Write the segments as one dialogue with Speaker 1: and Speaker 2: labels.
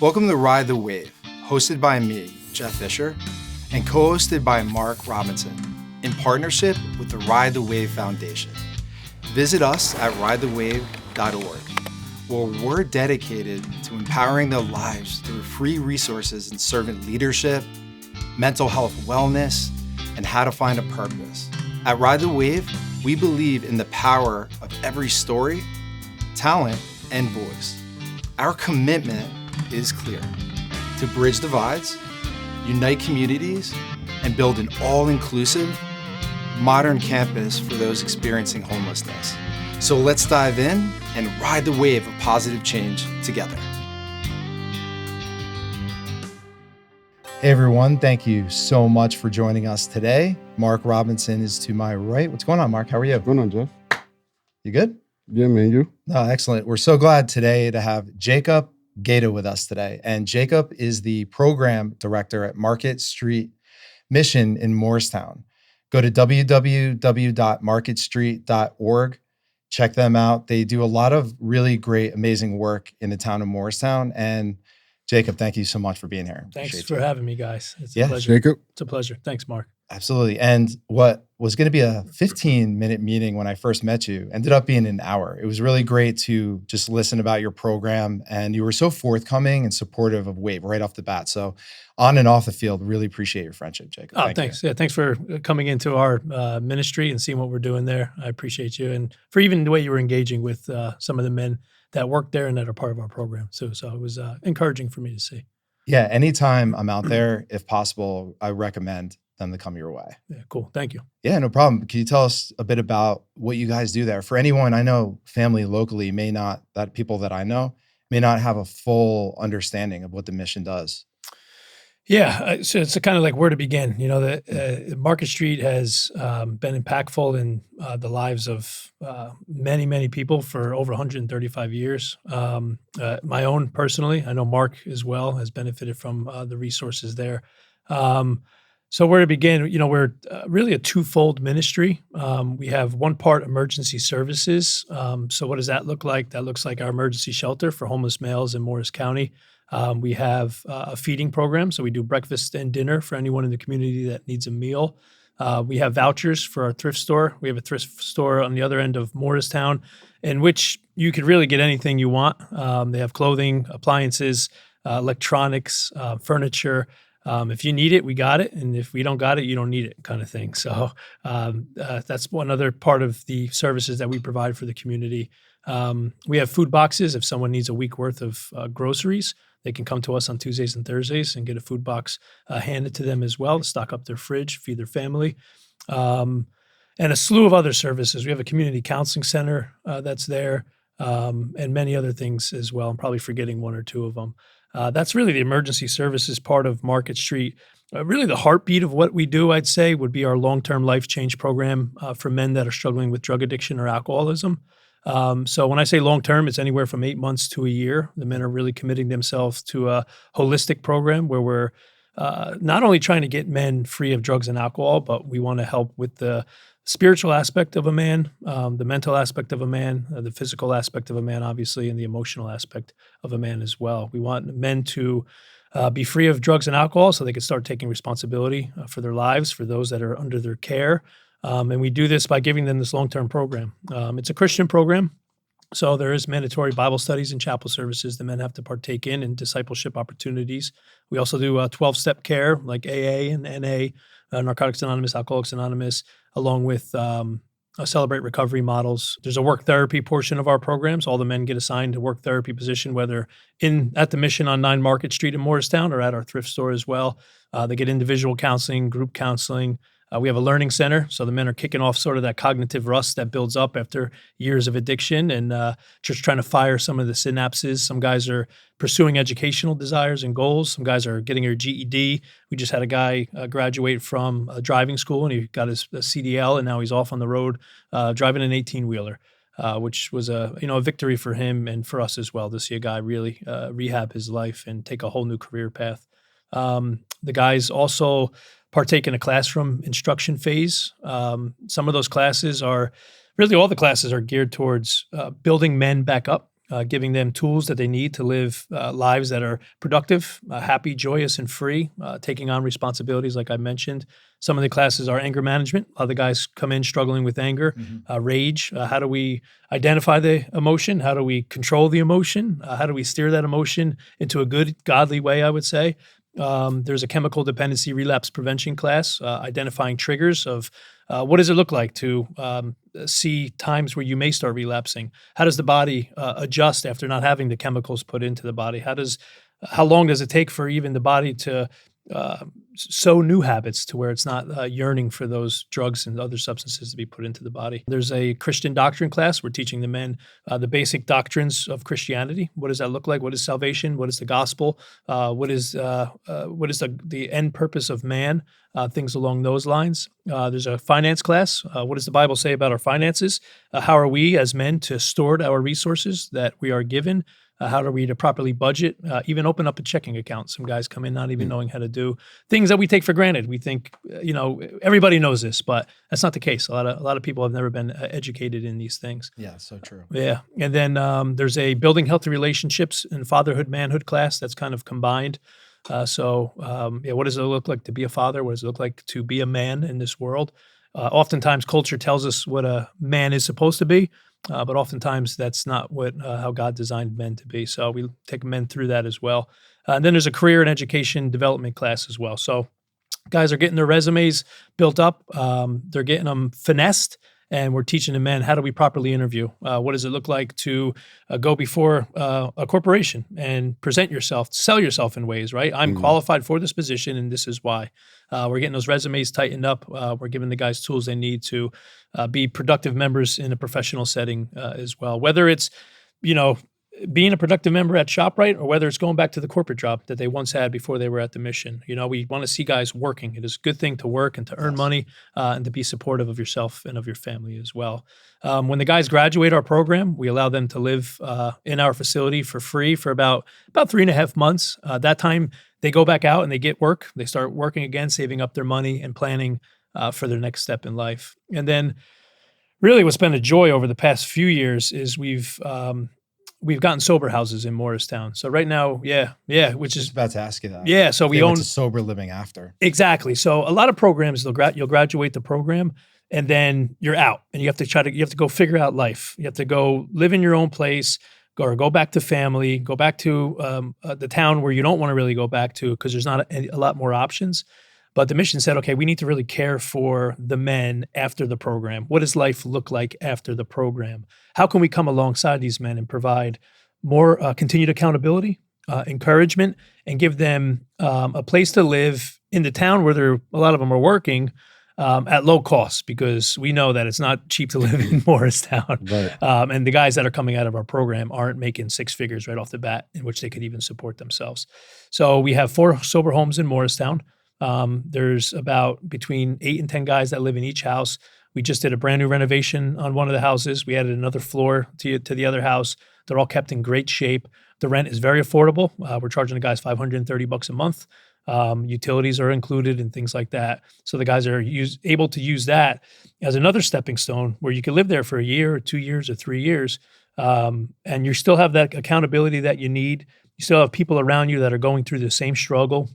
Speaker 1: Welcome to Ride the Wave, hosted by me, Jeff Fisher, and co-hosted by Mark Robinson, in partnership with the Ride the Wave Foundation. Visit us at ridethewave.org, where we're dedicated to empowering their lives through free resources in servant leadership, mental health wellness, and how to find a purpose. At Ride the Wave, we believe in the power of every story, talent, and voice. Our commitment is clear: to bridge divides, unite communities, and build an all-inclusive, modern campus for those experiencing homelessness. So let's dive in and ride the wave of positive change together. Hey everyone, thank you so much for joining us today. Mark Robinson is to my right. What's going on, Mark? How are you?
Speaker 2: What's going on, Jeff?
Speaker 1: You good?
Speaker 2: Yeah, man, you?
Speaker 1: No, excellent. We're so glad today to have Jacob Gada with us today. And Jacob is the program director at Market Street Mission in Morristown. Go to www.marketstreet.org. Check them out. They do a lot of really great, amazing work in the town of Morristown. And Jacob, thank you so much for being here.
Speaker 3: Thanks for having me, guys. It's
Speaker 1: Yeah.
Speaker 3: a pleasure.
Speaker 2: Jacob?
Speaker 3: It's a pleasure. Thanks, Mark.
Speaker 1: Absolutely. And what was going to be a 15-minute meeting when I first met you ended up being an hour. It was really great to just listen about your program, and you were so forthcoming and supportive of WAVE right off the bat. So on and off the field, really appreciate your friendship, Jacob.
Speaker 3: Thanks. Yeah, thanks for coming into our ministry and seeing what we're doing there. I appreciate you, and for even the way you were engaging with some of the men that work there and that are part of our program. So it was encouraging for me to see.
Speaker 1: Yeah, anytime I'm out there, if possible, I recommend them to come your way.
Speaker 3: Yeah, cool. Thank you.
Speaker 1: Yeah, no problem. Can you tell us a bit about what you guys do there? For anyone I know, family locally people that I know may not have a full understanding of what the mission does.
Speaker 3: Yeah, so it's kind of like where to begin. You know, the Market Street has been impactful in the lives of many, many people for over 135 years. My own personally, I know Mark as well has benefited from the resources there. So where to begin? You know, we're really a twofold ministry. We have one part emergency services. So what does that look like? That looks like our emergency shelter for homeless males in Morris County. We have a feeding program, so we do breakfast and dinner for anyone in the community that needs a meal. We have vouchers for our thrift store. We have a thrift store on the other end of Morristown, in which you could really get anything you want. They have clothing, appliances, electronics, furniture. If you need it, we got it. And if we don't got it, you don't need it, kind of thing. So that's one other part of the services that we provide for the community. We have food boxes. If someone needs a week worth of groceries, they can come to us on Tuesdays and Thursdays and get a food box handed to them as well to stock up their fridge, feed their family. And a slew of other services. We have a community counseling center that's there, and many other things as well. I'm probably forgetting one or two of them. That's really the emergency services part of Market Street. Really the heartbeat of what we do, I'd say, would be our long-term life change program for men that are struggling with drug addiction or alcoholism. So when I say long-term, it's anywhere from 8 months to a year. The men are really committing themselves to a holistic program where we're not only trying to get men free of drugs and alcohol, but we want to help with the spiritual aspect of a man, the mental aspect of a man, the physical aspect of a man, obviously, and the emotional aspect of a man as well. We want men to be free of drugs and alcohol so they can start taking responsibility for their lives, for those that are under their care. And we do this by giving them this long-term program. It's a Christian program, so there is mandatory Bible studies and chapel services the men have to partake in and discipleship opportunities. We also do 12-step care like AA and NA, Narcotics Anonymous, Alcoholics Anonymous, along with Celebrate Recovery models. There's a work therapy portion of our programs. All the men get assigned a work therapy position, whether at the mission on 9 Market Street in Morristown or at our thrift store as well. They get individual counseling, group counseling. We have a learning center, so the men are kicking off sort of that cognitive rust that builds up after years of addiction and just trying to fire some of the synapses. Some guys are pursuing educational desires and goals. Some guys are getting their GED. We just had a guy graduate from driving school, and he got his CDL, and now he's off on the road driving an 18-wheeler, which was a victory for him and for us as well to see a guy really rehab his life and take a whole new career path. The guys also partake in a classroom instruction phase. Some of those classes all the classes are geared towards building men back up giving them tools that they need to live lives that are productive, happy, joyous, and free, taking on responsibilities like I mentioned. Some of the classes are anger management. A lot of the guys come in struggling with anger, rage. How do we identify the emotion? How do we control the emotion? How do we steer that emotion into a good, godly way, I would say? There's a chemical dependency relapse prevention class, identifying triggers of what does it look like to see times where you may start relapsing? How does the body adjust after not having the chemicals put into the body? How long does it take for even the body to sow new habits to where it's not yearning for those drugs and other substances to be put into the body? There's a Christian doctrine class. We're teaching the men the basic doctrines of Christianity. What does that look like? What is salvation? What is the gospel? What is the end purpose of man? Things along those lines. There's a finance class. What does the Bible say about our finances? How are we as men to steward our resources that we are given? How are we to properly budget, even open up a checking account? Some guys come in not even knowing how to do things that we take for granted. We think, everybody knows this, but that's not the case. A lot of people have never been educated in these things.
Speaker 1: Yeah, so true.
Speaker 3: Yeah. And then there's a building healthy relationships and fatherhood, manhood class that's kind of combined. What does it look like to be a father? What does it look like to be a man in this world? Oftentimes culture tells us what a man is supposed to be, but oftentimes that's not how God designed men to be. So we take men through that as well. And then there's a career and education development class as well. So guys are getting their resumes built up. They're getting them finessed. And we're teaching the men, how do we properly interview? What does it look like to go before a corporation and present yourself, sell yourself in ways, right? I'm qualified for this position, and this is why. We're getting those resumes tightened up. We're giving the guys tools they need to be productive members in a professional setting as well. Whether it's, being a productive member at ShopRite, or whether it's going back to the corporate job that they once had before they were at the mission. We want to see guys working. It is a good thing to work and to earn money and to be supportive of yourself and of your family as well. When the guys graduate our program, we allow them to live in our facility for free for about 3.5 months. That time, they go back out and they get work. They start working again, saving up their money and planning for their next step in life. And then really what's been a joy over the past few years is we've gotten sober houses in Morristown. So right now, which is
Speaker 1: about to ask you that.
Speaker 3: Yeah, so we own
Speaker 1: sober living after.
Speaker 3: Exactly. So a lot of programs, you'll graduate the program and then you're out, and you have to go figure out life. You have to go live in your own place, or go back to family, go back to the town where you don't want to really go back to because there's not a lot more options. But the mission said, okay, we need to really care for the men after the program. What does life look like after the program? How can we come alongside these men and provide more continued accountability, encouragement, and give them a place to live in the town where a lot of them are working at low cost, because we know that it's not cheap to live in Morristown.
Speaker 1: Right.
Speaker 3: And the guys that are coming out of our program aren't making six figures right off the bat in which they could even support themselves. So we have 4 sober homes in Morristown. There's about between 8 and 10 guys that live in each house. We just did a brand new renovation on one of the houses. We added another floor to the other house. They're all kept in great shape. The rent is very affordable. We're charging the guys $530 a month. Utilities are included and things like that. So the guys are able to use that as another stepping stone where you can live there for a year or 2 years or 3 years. And you still have that accountability that you need. You still have people around you that are going through the same struggle.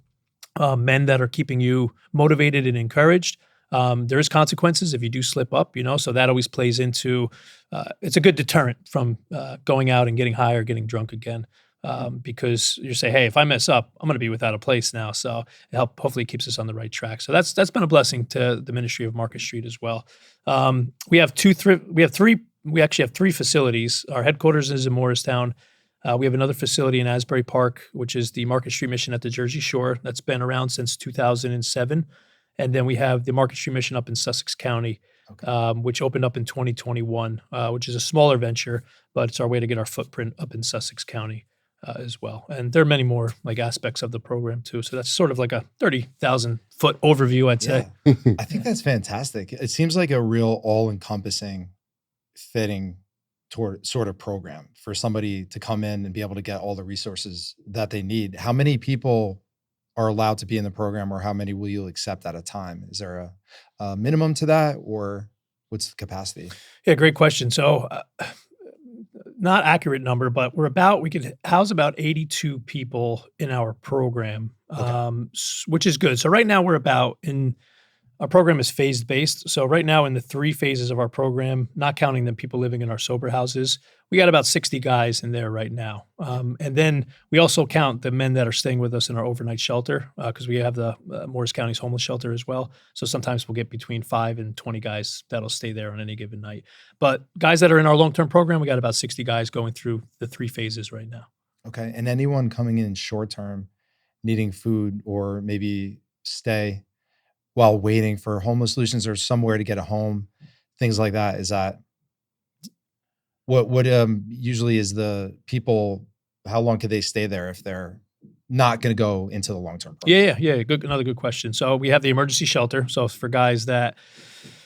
Speaker 3: Men that are keeping you motivated and encouraged. There's consequences if you do slip up, so that always plays into, it's a good deterrent from going out and getting high or getting drunk again, because you say, hey, if I mess up, I'm going to be without a place now. So it hopefully keeps us on the right track. So that's been a blessing to the ministry of Market Street as well. We actually have 3 facilities. Our headquarters is in Morristown. We have another facility in Asbury Park, which is the Market Street Mission at the Jersey Shore. That's been around since 2007. And then we have the Market Street Mission up in Sussex County, which opened up in 2021, which is a smaller venture, but it's our way to get our footprint up in Sussex County as well. And there are many more aspects of the program too. So that's sort of like a 30,000 foot overview, I'd say.
Speaker 1: I think that's fantastic. It seems like a real all-encompassing, fitting sort of program for somebody to come in and be able to get all the resources that they need. How many people are allowed to be in the program, or how many will you accept at a time? Is there a minimum to that, or what's the capacity?
Speaker 3: Yeah, great question. So not accurate number, but we could house about 82 people in our program,
Speaker 1: Okay.
Speaker 3: which is good. So right now our program is phased based. So right now in the 3 phases of our program, not counting the people living in our sober houses, we got about 60 guys in there right now. And then we also count the men that are staying with us in our overnight shelter, because we have the Morris County's homeless shelter as well. So sometimes we'll get between 5 and 20 guys that'll stay there on any given night. But guys that are in our long-term program, we got about 60 guys going through the 3 phases right now.
Speaker 1: Okay. And anyone coming in short term needing food or maybe stay while waiting for homeless solutions or somewhere to get a home, things like that. Is that what usually is the people, how long could they stay there if they're not going to go into the long-term program?
Speaker 3: Yeah. Another good question. So we have the emergency shelter. So for guys that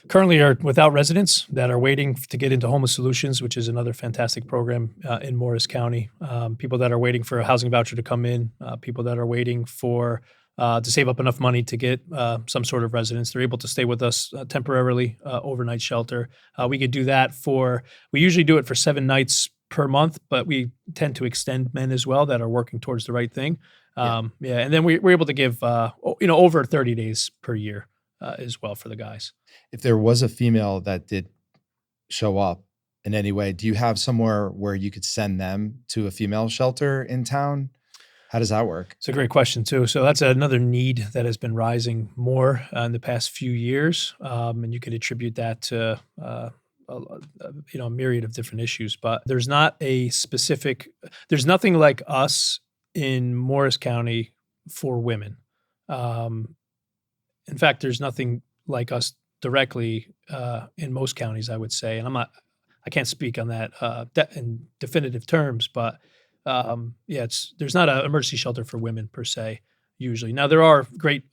Speaker 3: currently are without residence that are waiting to get into homeless solutions, which is another fantastic program in Morris County. People that are waiting for a housing voucher to come in, people that are waiting for to save up enough money to get some sort of residence. They're able to stay with us temporarily, overnight shelter. We could do that we usually do it for 7 nights per month, but we tend to extend men as well that are working towards the right thing. And then we're able to give, over 30 days per year as well for the guys.
Speaker 1: If there was a female that did show up in any way, do you have somewhere where you could send them to a female shelter in town? How does that work?
Speaker 3: It's a great question too. So that's another need that has been rising more in the past few years, and you could attribute that to a myriad of different issues. But there's nothing like us in Morris County for women. In fact, there's nothing like us directly in most counties, I would say. And I can't speak on that in definitive terms, but there's not an emergency shelter for women per se. Usually, now there are great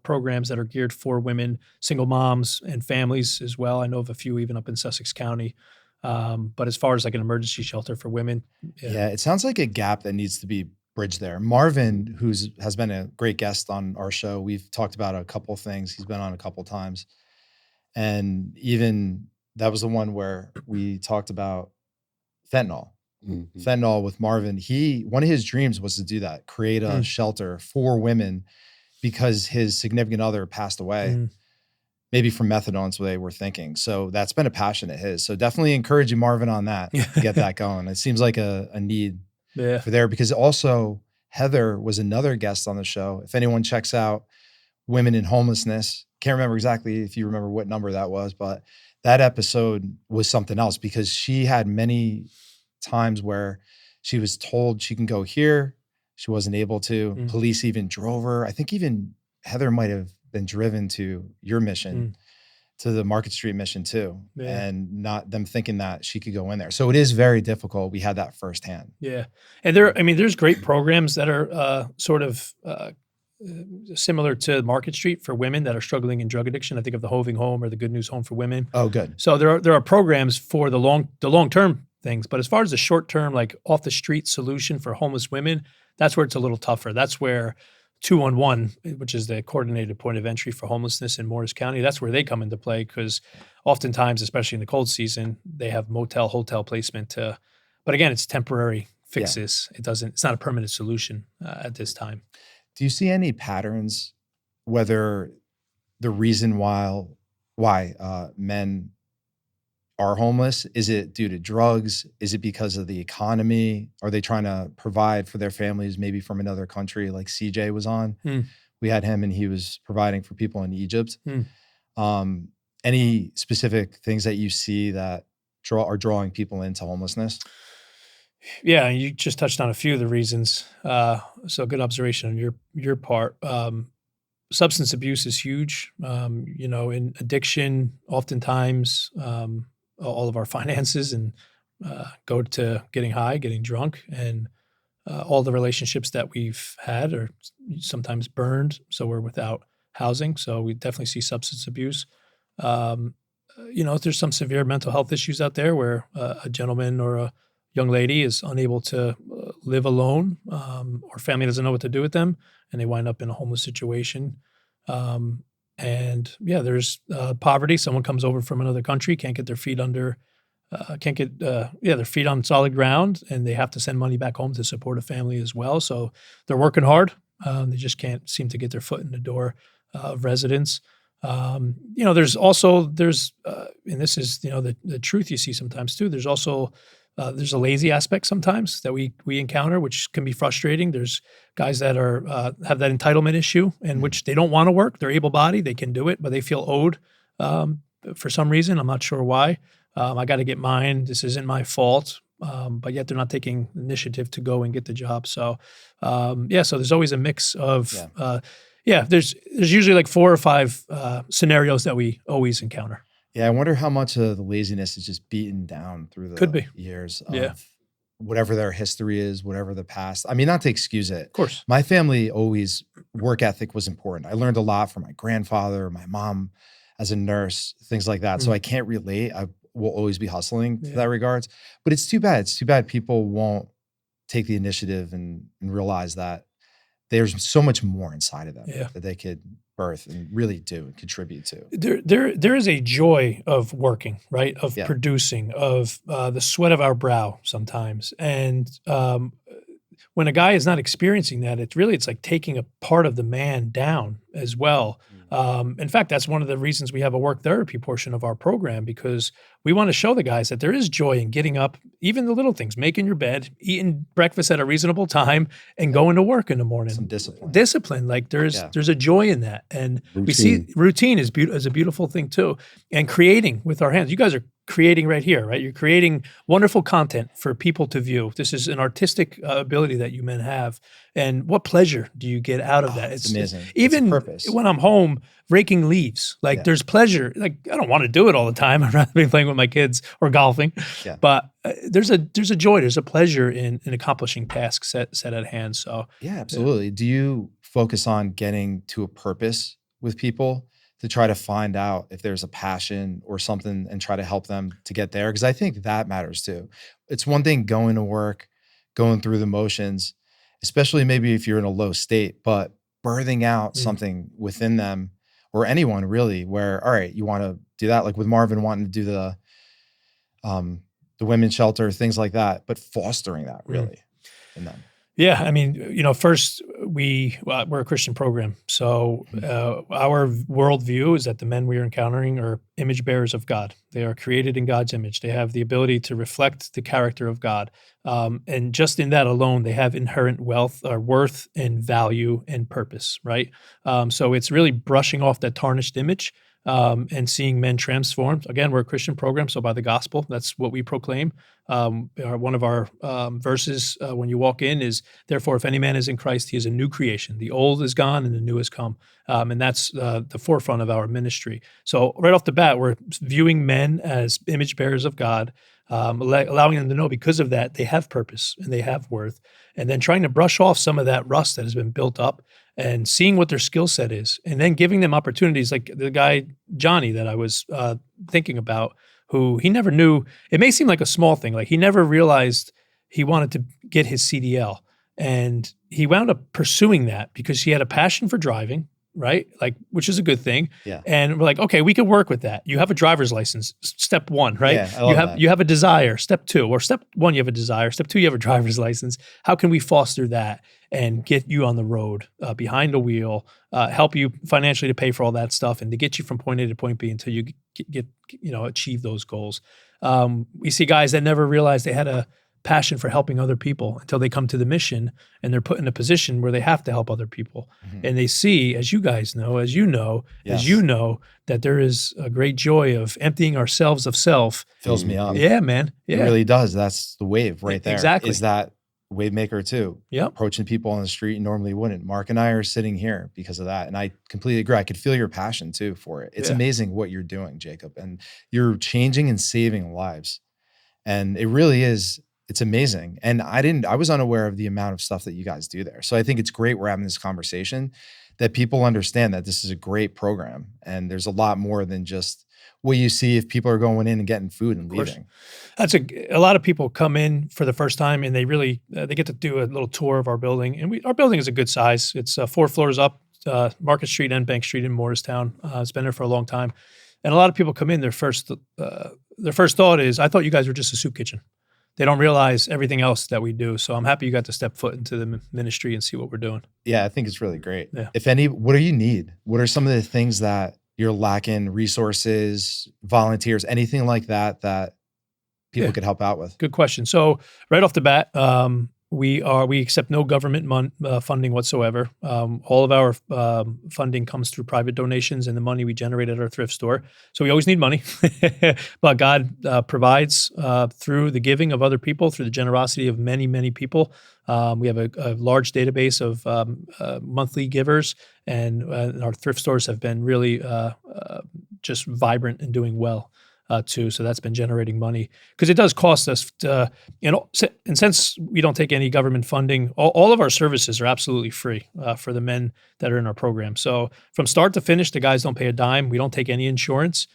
Speaker 3: programs that are geared for women, single moms, and families as well. I know of a few even up in Sussex County. But as far as like an emergency shelter for women,
Speaker 1: it sounds like a gap that needs to be bridged there. Marvin, has been a great guest on our show, we've talked about a couple of things. He's been on a couple of times, and even that was the one where we talked about fentanyl. Mm-hmm. Fentanyl with Marvin. One of his dreams was to do that, create a shelter for women because his significant other passed away, maybe from methadone, is what they were thinking. So that's been a passion of his. So definitely encouraging Marvin on that to get that going. It seems like a need for there, because also Heather was another guest on the show. If anyone checks out Women in Homelessness, can't remember exactly if you remember what number that was, but that episode was something else because she had many times where she was told she can go here. She wasn't able to. Police even drove her. I think even Heather might have been driven to your mission, to the Market Street mission too, and not them thinking that she could go in there. So it is very difficult. We had that firsthand.
Speaker 3: Yeah. And there's great programs that are sort of similar to Market Street for women that are struggling in drug addiction. I think of the Hoving Home or the Good News Home for Women.
Speaker 1: Oh, good.
Speaker 3: So there are programs for the long-term things, but as far as the short-term, like off the street solution for homeless women, that's where it's a little tougher. That's where 211, which is the coordinated point of entry for homelessness in Morris County, that's where they come into play, because oftentimes, especially in the cold season, they have hotel placement but again, it's temporary fixes. Yeah. It's not a permanent solution at this time.
Speaker 1: Do you see any patterns, whether the reason why men are homeless? Is it due to drugs? Is it because of the economy? Are they trying to provide for their families, maybe from another country, like CJ was on? We had him and he was providing for people in Egypt. Any specific things that you see that are drawing people into homelessness?
Speaker 3: Yeah, you just touched on a few of the reasons. So good observation on your part. Substance abuse is huge. In addiction, oftentimes all of our finances and go to getting high, getting drunk, and all the relationships that we've had are sometimes burned. So we're without housing. So we definitely see substance abuse. There's some severe mental health issues out there where a gentleman or a young lady is unable to live alone, or family doesn't know what to do with them, and they wind up in a homeless situation. There's poverty. Someone comes over from another country, can't get their feet under can't get their feet on solid ground, and they have to send money back home to support a family as well. So they're working hard. They just can't seem to get their foot in the door of residence. There's and this is the truth you see sometimes too. There's also there's a lazy aspect sometimes that we encounter, which can be frustrating. There's guys that are have that entitlement issue, in which they don't want to work. They're able-bodied, they can do it, but they feel owed for some reason. I'm not sure why. I got to get mine. This isn't my fault. But yet they're not taking initiative to go and get the job. So, so there's always a mix of, there's usually like 4 or 5 scenarios that we always encounter.
Speaker 1: Yeah, I wonder how much of the laziness is just beaten down through the years of whatever their history is, whatever the past. I mean, not to excuse it.
Speaker 3: Of course.
Speaker 1: My family always, work ethic was important. I learned a lot from my grandfather, my mom as a nurse, things like that. So I can't relate. I will always be hustling to that regards. But it's too bad. It's too bad people won't take the initiative and realize that there's so much more inside of them that they could birth and really do and contribute to.
Speaker 3: There is a joy of working, right? Of producing, of the sweat of our brow sometimes. And when a guy is not experiencing that, it's like taking a part of the man down as well. In fact, that's one of the reasons we have a work therapy portion of our program, because we want to show the guys that there is joy in getting up, even the little things, making your bed, eating breakfast at a reasonable time, and going to work in the morning.
Speaker 1: Some discipline.
Speaker 3: Discipline. Like there's a joy in that. And we see routine is a beautiful thing too. And creating with our hands. You guys are creating right here, right? You're creating wonderful content for people to view. This is an artistic ability that you men have. And what pleasure do you get out of that?
Speaker 1: It's amazing.
Speaker 3: Even
Speaker 1: purpose.
Speaker 3: When I'm home raking leaves, like there's pleasure. Like I don't want to do it all the time. I'd rather be playing with my kids or golfing. Yeah. But there's a joy, there's a pleasure in accomplishing tasks set at hand. So
Speaker 1: yeah, absolutely. Do you focus on getting to a purpose with people to try to find out if there's a passion or something and try to help them to get there? Because I think that matters too. It's one thing going to work, going through the motions, especially maybe if you're in a low state, but birthing out something within them or anyone really where, all right, you want to do that, like with Marvin wanting to do the women's shelter, things like that, but fostering that really in them.
Speaker 3: Yeah, I mean, first we're a Christian program, so our worldview is that the men we are encountering are image bearers of God. They are created in God's image. They have the ability to reflect the character of God, and just in that alone, they have inherent worth and value and purpose. Right, so it's really brushing off that tarnished image. And seeing men transformed. Again, we're a Christian program, so by the gospel, that's what we proclaim. One of our verses when you walk in is, therefore, if any man is in Christ, he is a new creation. The old is gone and the new has come. And that's the forefront of our ministry. So right off the bat, we're viewing men as image bearers of God, allowing them to know because of that, they have purpose and they have worth. And then trying to brush off some of that rust that has been built up and seeing what their skill set is, and then giving them opportunities like the guy, Johnny, that I was thinking about, who he never knew. It may seem like a small thing. Like he never realized he wanted to get his CDL. And he wound up pursuing that because he had a passion for driving, right? Like, which is a good thing. Yeah. And we're like, okay, we can work with that. You have a driver's license, step 1, right? Yeah, you have a desire, step 2, or step 1, you have a desire, step 2, you have a driver's license. How can we foster that and get you on the road, behind the wheel, help you financially to pay for all that stuff and to get you from point A to point B until you get achieve those goals. We see guys that never realized they had a passion for helping other people until they come to the mission and they're put in a position where they have to help other people. And they see, as you guys know, as you know, that there is a great joy of emptying ourselves of self.
Speaker 1: Fills me up.
Speaker 3: Yeah, man. Yeah.
Speaker 1: It really does. That's the wave right there.
Speaker 3: Exactly.
Speaker 1: Is that wave maker too.
Speaker 3: Yep.
Speaker 1: Approaching people on the street you normally wouldn't. Mark and I are sitting here because of that. And I completely agree. I could feel your passion too for it. It's amazing what you're doing, Jacob. And you're changing and saving lives. And it really is, it's amazing. And I was unaware of the amount of stuff that you guys do there. So I think it's great we're having this conversation, that people understand that this is a great program. And there's a lot more than just what you see if people are going in and getting food and leaving.
Speaker 3: That's a lot of people come in for the first time and they really, they get to do a little tour of our building. And our building is a good size. It's 4 floors up, Market Street and Bank Street in Morristown. It's been there for a long time. And a lot of people come in, their first their first thought is, I thought you guys were just a soup kitchen. They don't realize everything else that we do. So I'm happy you got to step foot into the ministry and see what we're doing.
Speaker 1: Yeah, I think it's really great.
Speaker 3: Yeah.
Speaker 1: What do you need? What are some of the things that you're lacking? Resources, volunteers, anything like that people could help out with?
Speaker 3: Good question. So right off the bat, we accept no government funding whatsoever. All of our funding comes through private donations and the money we generate at our thrift store. So we always need money, but God provides through the giving of other people, through the generosity of many, many people. We have a large database of monthly givers, and our thrift stores have been really just vibrant and doing well. Too. So that's been generating money because it does cost us, and since we don't take any government funding, all of our services are absolutely free for the men that are in our program. So from start to finish, the guys don't pay a dime. We don't take any insurance.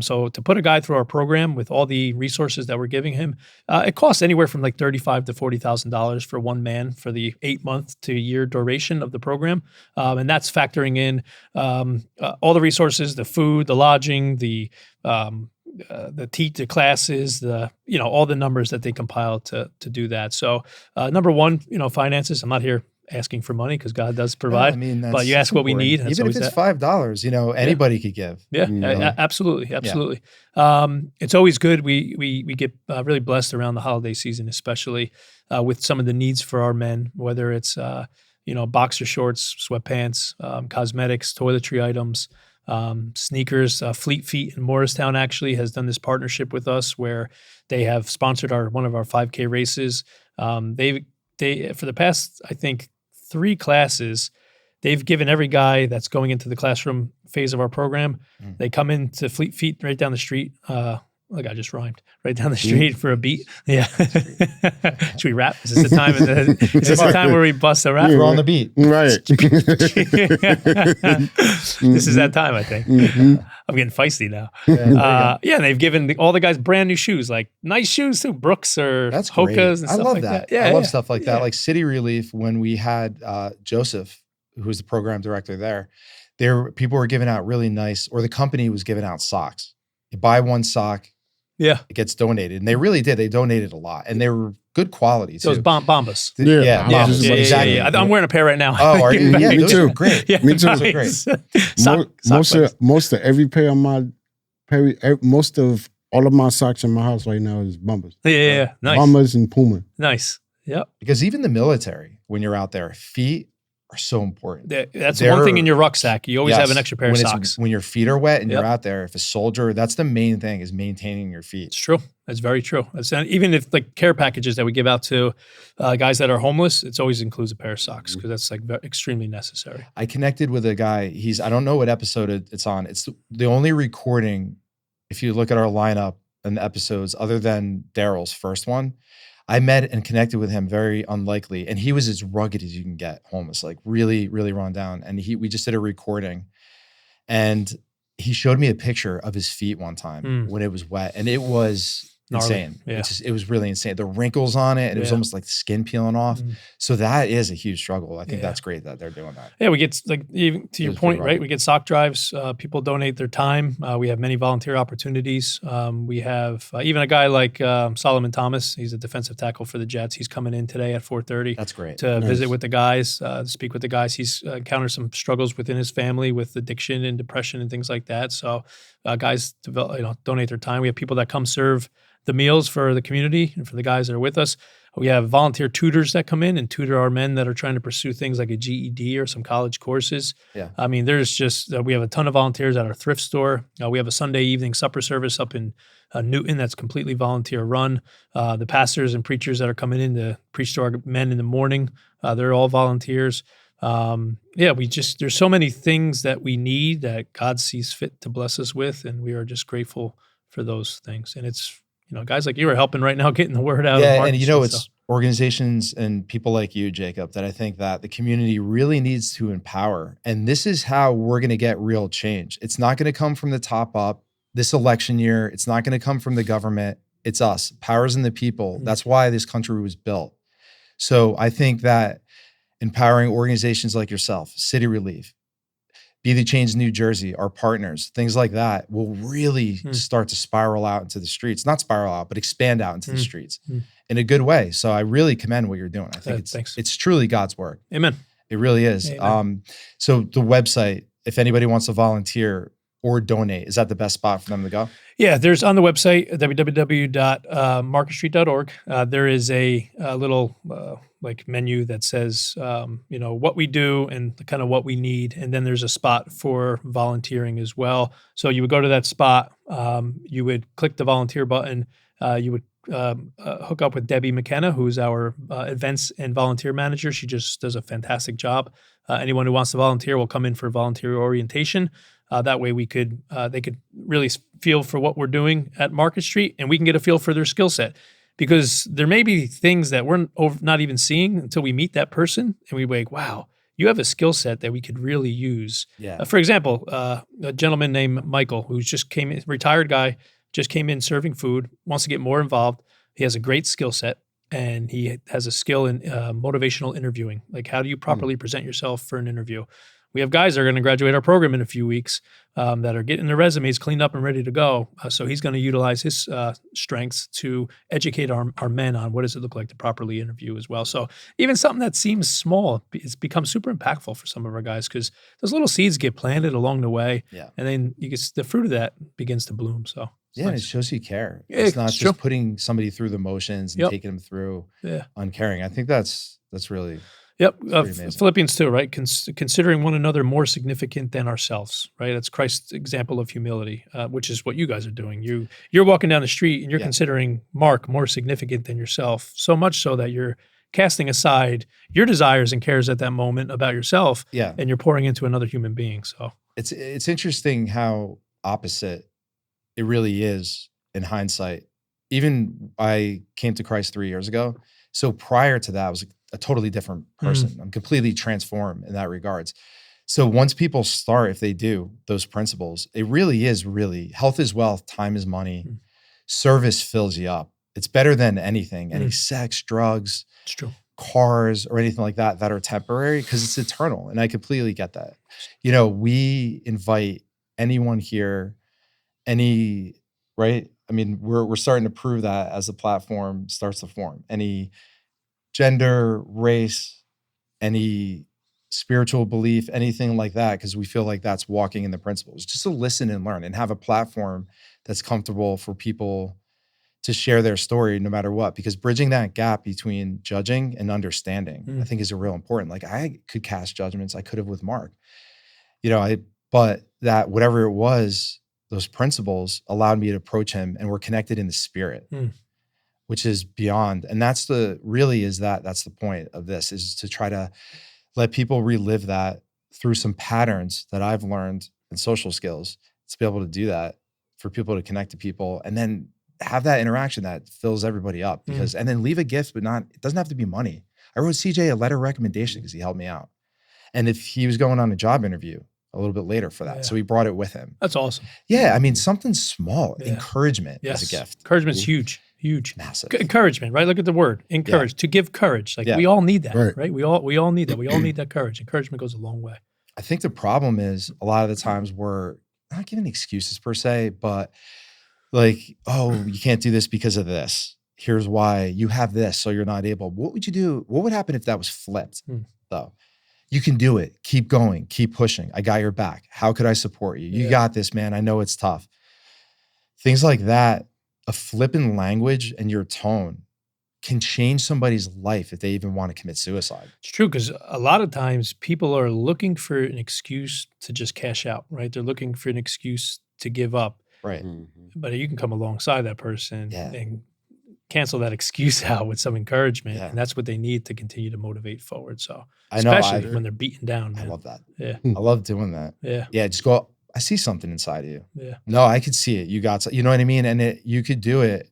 Speaker 3: So to put a guy through our program with all the resources that we're giving him, it costs anywhere from like $35,000 to $40,000 for one man for the 8-month to year duration of the program, and that's factoring in all the resources, the food, the lodging, the classes, all the numbers that they compile to do that. So number one, finances. I'm not here asking for money because God does provide.
Speaker 1: Yeah,
Speaker 3: but you ask what we need.
Speaker 1: Even if it's $5, anybody could give.
Speaker 3: Yeah, absolutely. It's always good. We get really blessed around the holiday season, especially with some of the needs for our men, whether it's boxer shorts, sweatpants, cosmetics, toiletry items. Sneakers. Fleet Feet in Morristown actually has done this partnership with us where they have sponsored one of our 5K races. They for the past, I think, 3 classes, they've given every guy that's going into the classroom phase of our program, they come into Fleet Feet right down the street. Look, I just rhymed. Right down the street for a beat. Yeah. Should we rap? Is this the time? Is this the time where we bust a rap?
Speaker 1: We're on the beat.
Speaker 2: Right.
Speaker 3: This is that time, I think. I'm getting feisty now. And they've given all the guys brand new shoes, like nice shoes too, Brooks or
Speaker 1: That's
Speaker 3: Hokas
Speaker 1: great.
Speaker 3: and stuff
Speaker 1: I love
Speaker 3: like
Speaker 1: that.
Speaker 3: Yeah,
Speaker 1: I love stuff like that. Like City Relief, when we had Joseph, who was the program director there, people were giving out really nice, or the company was giving out socks. You buy one sock, it gets donated. And they really did. They donated a lot. And they were good quality too.
Speaker 3: Those Bombas.
Speaker 1: Bombas. Exactly.
Speaker 3: Yeah. I'm wearing a pair right now.
Speaker 1: Oh, are you? Yeah,
Speaker 2: Me
Speaker 1: those
Speaker 2: too.
Speaker 1: are great.
Speaker 2: Me too.
Speaker 1: Those are great.
Speaker 2: Most of every pair of most of all of my socks in my house right now is Bombas.
Speaker 3: Yeah. Nice.
Speaker 2: Bombas and Puma.
Speaker 3: Nice. Yep.
Speaker 1: Because even the military, when you're out there, feet are so important.
Speaker 3: That's one thing in your rucksack. You always have an extra pair of socks.
Speaker 1: When your feet are wet and you're out there, if a soldier, that's the main thing, is maintaining your feet.
Speaker 3: It's true. That's very true. Even if like care packages that we give out to guys that are homeless, it always includes a pair of socks because that's like extremely necessary.
Speaker 1: I connected with a guy. I don't know what episode it's on. It's the only recording, if you look at our lineup and the episodes, other than Daryl's first one. I met and connected with him, very unlikely. And he was as rugged as you can get, homeless, like really, really run down. And we just did a recording, and he showed me a picture of his feet one time when it was wet, and it was insane.
Speaker 3: Yeah.
Speaker 1: It was really insane. The wrinkles on it, and it was almost like the skin peeling off. So that is a huge struggle. I think that's great that they're doing that.
Speaker 3: Yeah, we get, like, even to your point, right? We get sock drives. People donate their time. We have many volunteer opportunities. We have even a guy like Solomon Thomas. He's a defensive tackle for the Jets. He's coming in today at 4:30.
Speaker 1: That's great.
Speaker 3: To visit with the guys, speak with the guys. He's encountered some struggles within his family with addiction and depression and things like that. So guys donate their time. We have people that come serve the meals for the community and for the guys that are with us. We have volunteer tutors that come in and tutor our men that are trying to pursue things like a GED or some college courses.
Speaker 1: Yeah.
Speaker 3: I mean, there's just, we have a ton of volunteers at our thrift store. We have a Sunday evening supper service up in Newton that's completely volunteer run. The pastors and preachers that are coming in to preach to our men in the morning, they're all volunteers. There's so many things that we need that God sees fit to bless us with. And we are just grateful for those things. And it's, guys like you are helping right now, getting the word out.
Speaker 1: Yeah, and it's organizations and people like you, Jacob, that I think that the community really needs to empower. And this is how we're going to get real change. It's not going to come from the top up this election year. It's not going to come from the government. It's us. Power's in the people. That's why this country was built. So I think that empowering organizations like yourself, City Relief, Be the Change New Jersey, our partners, things like that will really start to spiral out into the streets. Not spiral out, but expand out into the streets in a good way. So I really commend what you're doing. I think it's truly God's work.
Speaker 3: Amen.
Speaker 1: It really is.
Speaker 3: Amen.
Speaker 1: So the website, if anybody wants to volunteer or donate, is that the best spot for them to go?
Speaker 3: Yeah, there's on the website, www.marketstreet.org. There is a little like menu that says, what we do and kind of what we need. And then there's a spot for volunteering as well. So you would go to that spot, you would click the volunteer button, you would hook up with Debbie McKenna, who's our events and volunteer manager. She just does a fantastic job. Anyone who wants to volunteer will come in for volunteer orientation. That way they could really feel for what we're doing at Market Street, and we can get a feel for their skill set. Because there may be things that we're not even seeing until we meet that person, and we wake, wow, you have a skill set that we could really use.
Speaker 1: Yeah.
Speaker 3: For example, a gentleman named Michael, who's just came in, retired guy, just came in serving food, wants to get more involved. He has a great skill set, and he has a skill in motivational interviewing. Like, how do you properly present yourself for an interview? We have guys that are going to graduate our program in a few weeks that are getting their resumes cleaned up and ready to go. So he's going to utilize his strengths to educate our men on what does it look like to properly interview as well. So even something that seems small, it's become super impactful for some of our guys because those little seeds get planted along the way.
Speaker 1: Yeah.
Speaker 3: And then the fruit of that begins to bloom. So
Speaker 1: yeah, nice. It shows you care. It's not just putting somebody through the motions and taking them through uncaring. I think that's really...
Speaker 3: Yep. Philippians 2, right? Considering one another more significant than ourselves, right? That's Christ's example of humility, which is what you guys are doing. You're walking down the street and you're considering Mark more significant than yourself, so much so that you're casting aside your desires and cares at that moment about yourself, and you're pouring into another human being. So
Speaker 1: it's interesting how opposite it really is in hindsight. Even I came to Christ 3 years ago. So prior to that, I was a totally different person. I'm completely transformed in that regards. So once people start, if they do those principles, it really is health is wealth, time is money, service fills you up. It's better than anything, any sex, drugs,
Speaker 3: it's true,
Speaker 1: cars, or anything like that are temporary because it's eternal. And I completely get that. We invite anyone here, right? I mean, we're starting to prove that as the platform starts to form. Any gender, race, any spiritual belief, anything like that, because we feel like that's walking in the principles. Just to listen and learn and have a platform that's comfortable for people to share their story no matter what. Because bridging that gap between judging and understanding, I think is a real important. Like I could cast judgments, I could have with Mark, but that whatever it was, those principles allowed me to approach him and we're connected in the spirit, which is beyond. And that's the point of this, is to try to let people relive that through some patterns that I've learned in social skills, to be able to do that for people to connect to people and then have that interaction that fills everybody up and then leave a gift, but it doesn't have to be money. I wrote CJ a letter of recommendation because he helped me out. And if he was going on a job interview a little bit later for that. So he brought it with him.
Speaker 3: That's awesome.
Speaker 1: Yeah. I mean, something small, encouragement is a gift.
Speaker 3: Encouragement's huge.
Speaker 1: Massive.
Speaker 3: Encouragement, right? Look at the word, encourage, to give courage. Like we all need that, right? We all need that. We all need that courage. Encouragement goes a long way.
Speaker 1: I think the problem is a lot of the times we're not giving excuses per se, but like, oh, you can't do this because of this. Here's why. You have this, so you're not able. What would you do? What would happen if that was flipped though? You can do it. Keep going. Keep pushing. I got your back. How could I support you? You got this, man. I know it's tough. Things like that, a flip in language and your tone can change somebody's life if they even want to commit suicide.
Speaker 3: It's true, because a lot of times people are looking for an excuse to just cash out, right? They're looking for an excuse to give up.
Speaker 1: Right.
Speaker 3: But you can come alongside that person and cancel that excuse out with some encouragement. And that's what they need to continue to motivate forward. So especially when they're beaten down, man.
Speaker 1: I love that.
Speaker 3: Yeah.
Speaker 1: I love doing that.
Speaker 3: Yeah.
Speaker 1: Yeah. Just go, I see something inside of you.
Speaker 3: Yeah.
Speaker 1: No, I could see it. You got, you know what I mean? And you could do it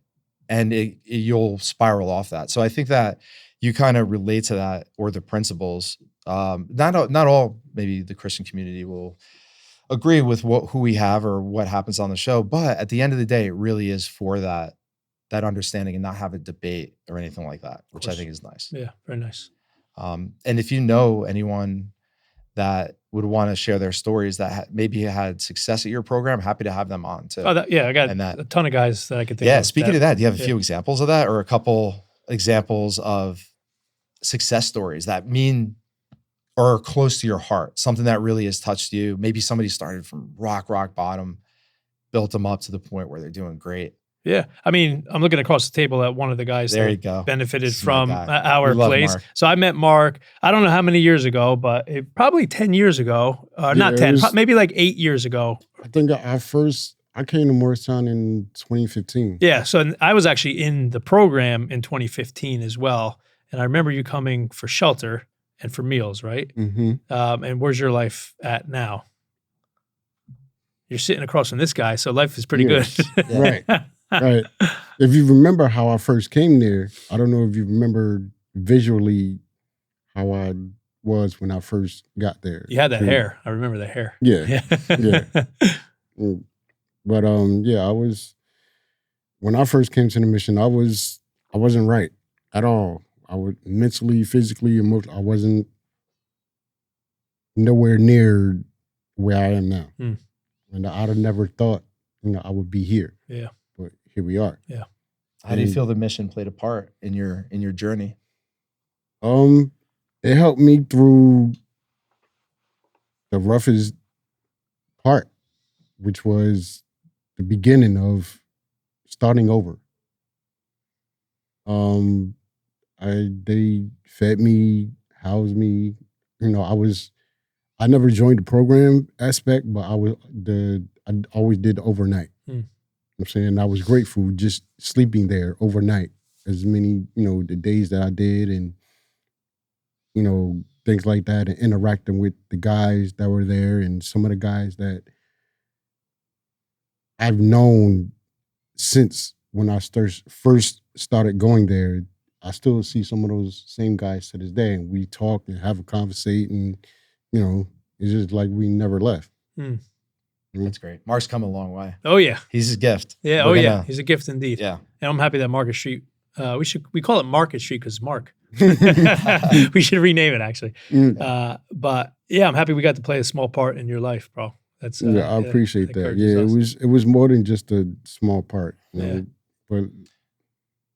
Speaker 1: and you'll spiral off that. So I think that you kind of relate to that, or the principles. Not all, maybe the Christian community will agree with who we have or what happens on the show. But at the end of the day, it really is for that understanding and not have a debate or anything like that, which I think is nice.
Speaker 3: Yeah, very nice.
Speaker 1: And if you know anyone that would want to share their stories that maybe had success at your program, happy to have them on too.
Speaker 3: Oh, I got
Speaker 1: And that,
Speaker 3: a ton of guys that I could think
Speaker 1: yeah,
Speaker 3: of.
Speaker 1: speaking of that, do you have a
Speaker 3: yeah.
Speaker 1: few examples of that or a couple examples of success stories that mean or are close to your heart, something that really has touched you? Maybe somebody started from rock bottom, built them up to the point where they're doing great.
Speaker 3: Yeah. I mean, I'm looking across the table at one of the guys
Speaker 1: There you
Speaker 3: that
Speaker 1: go.
Speaker 3: benefited
Speaker 1: This is my
Speaker 3: from
Speaker 1: guy.
Speaker 3: our
Speaker 1: We love
Speaker 3: place.
Speaker 1: Mark.
Speaker 3: So I met Mark, I don't know how many years ago, but probably 10 years ago, not 10, maybe like 8 years ago.
Speaker 2: I think I came to Morristown in 2015.
Speaker 3: Yeah. So I was actually in the program in 2015 as well. And I remember you coming for shelter and for meals, right?
Speaker 2: Mm-hmm.
Speaker 3: And where's your life at now? You're sitting across from this guy, so life is pretty good.
Speaker 2: Right. Right. If you remember how I first came there, I don't know if you remember visually how I was when I first got there.
Speaker 3: You had that hair. I remember the hair.
Speaker 2: Yeah. Yeah. But I was, when I first came to the mission, I wasn't right at all. I was mentally, physically, emotionally, I wasn't nowhere near where I am now. And I'd have never thought, I would be here.
Speaker 3: Yeah.
Speaker 2: But here we are.
Speaker 3: Yeah.
Speaker 1: How do you feel the mission played a part in your journey?
Speaker 2: It helped me through the roughest part, which was the beginning of starting over. They fed me, housed me. I never joined the program aspect, but I always did overnight. I'm saying I was grateful just sleeping there overnight, as many, the days that I did and, things like that, and interacting with the guys that were there and some of the guys that I've known since when I first started going there. I still see some of those same guys to this day, and we talk and have a conversation, and, it's just like we never left.
Speaker 1: That's great. Mark's come a long way.
Speaker 3: Oh yeah.
Speaker 1: He's a gift.
Speaker 3: Yeah. He's a gift indeed.
Speaker 1: Yeah.
Speaker 3: And I'm happy that Market Street, we call it Market Street because Mark. We should rename it actually. But yeah, I'm happy we got to play a small part in your life, bro. That's
Speaker 2: I appreciate that. Yeah, it was more than just a small part. But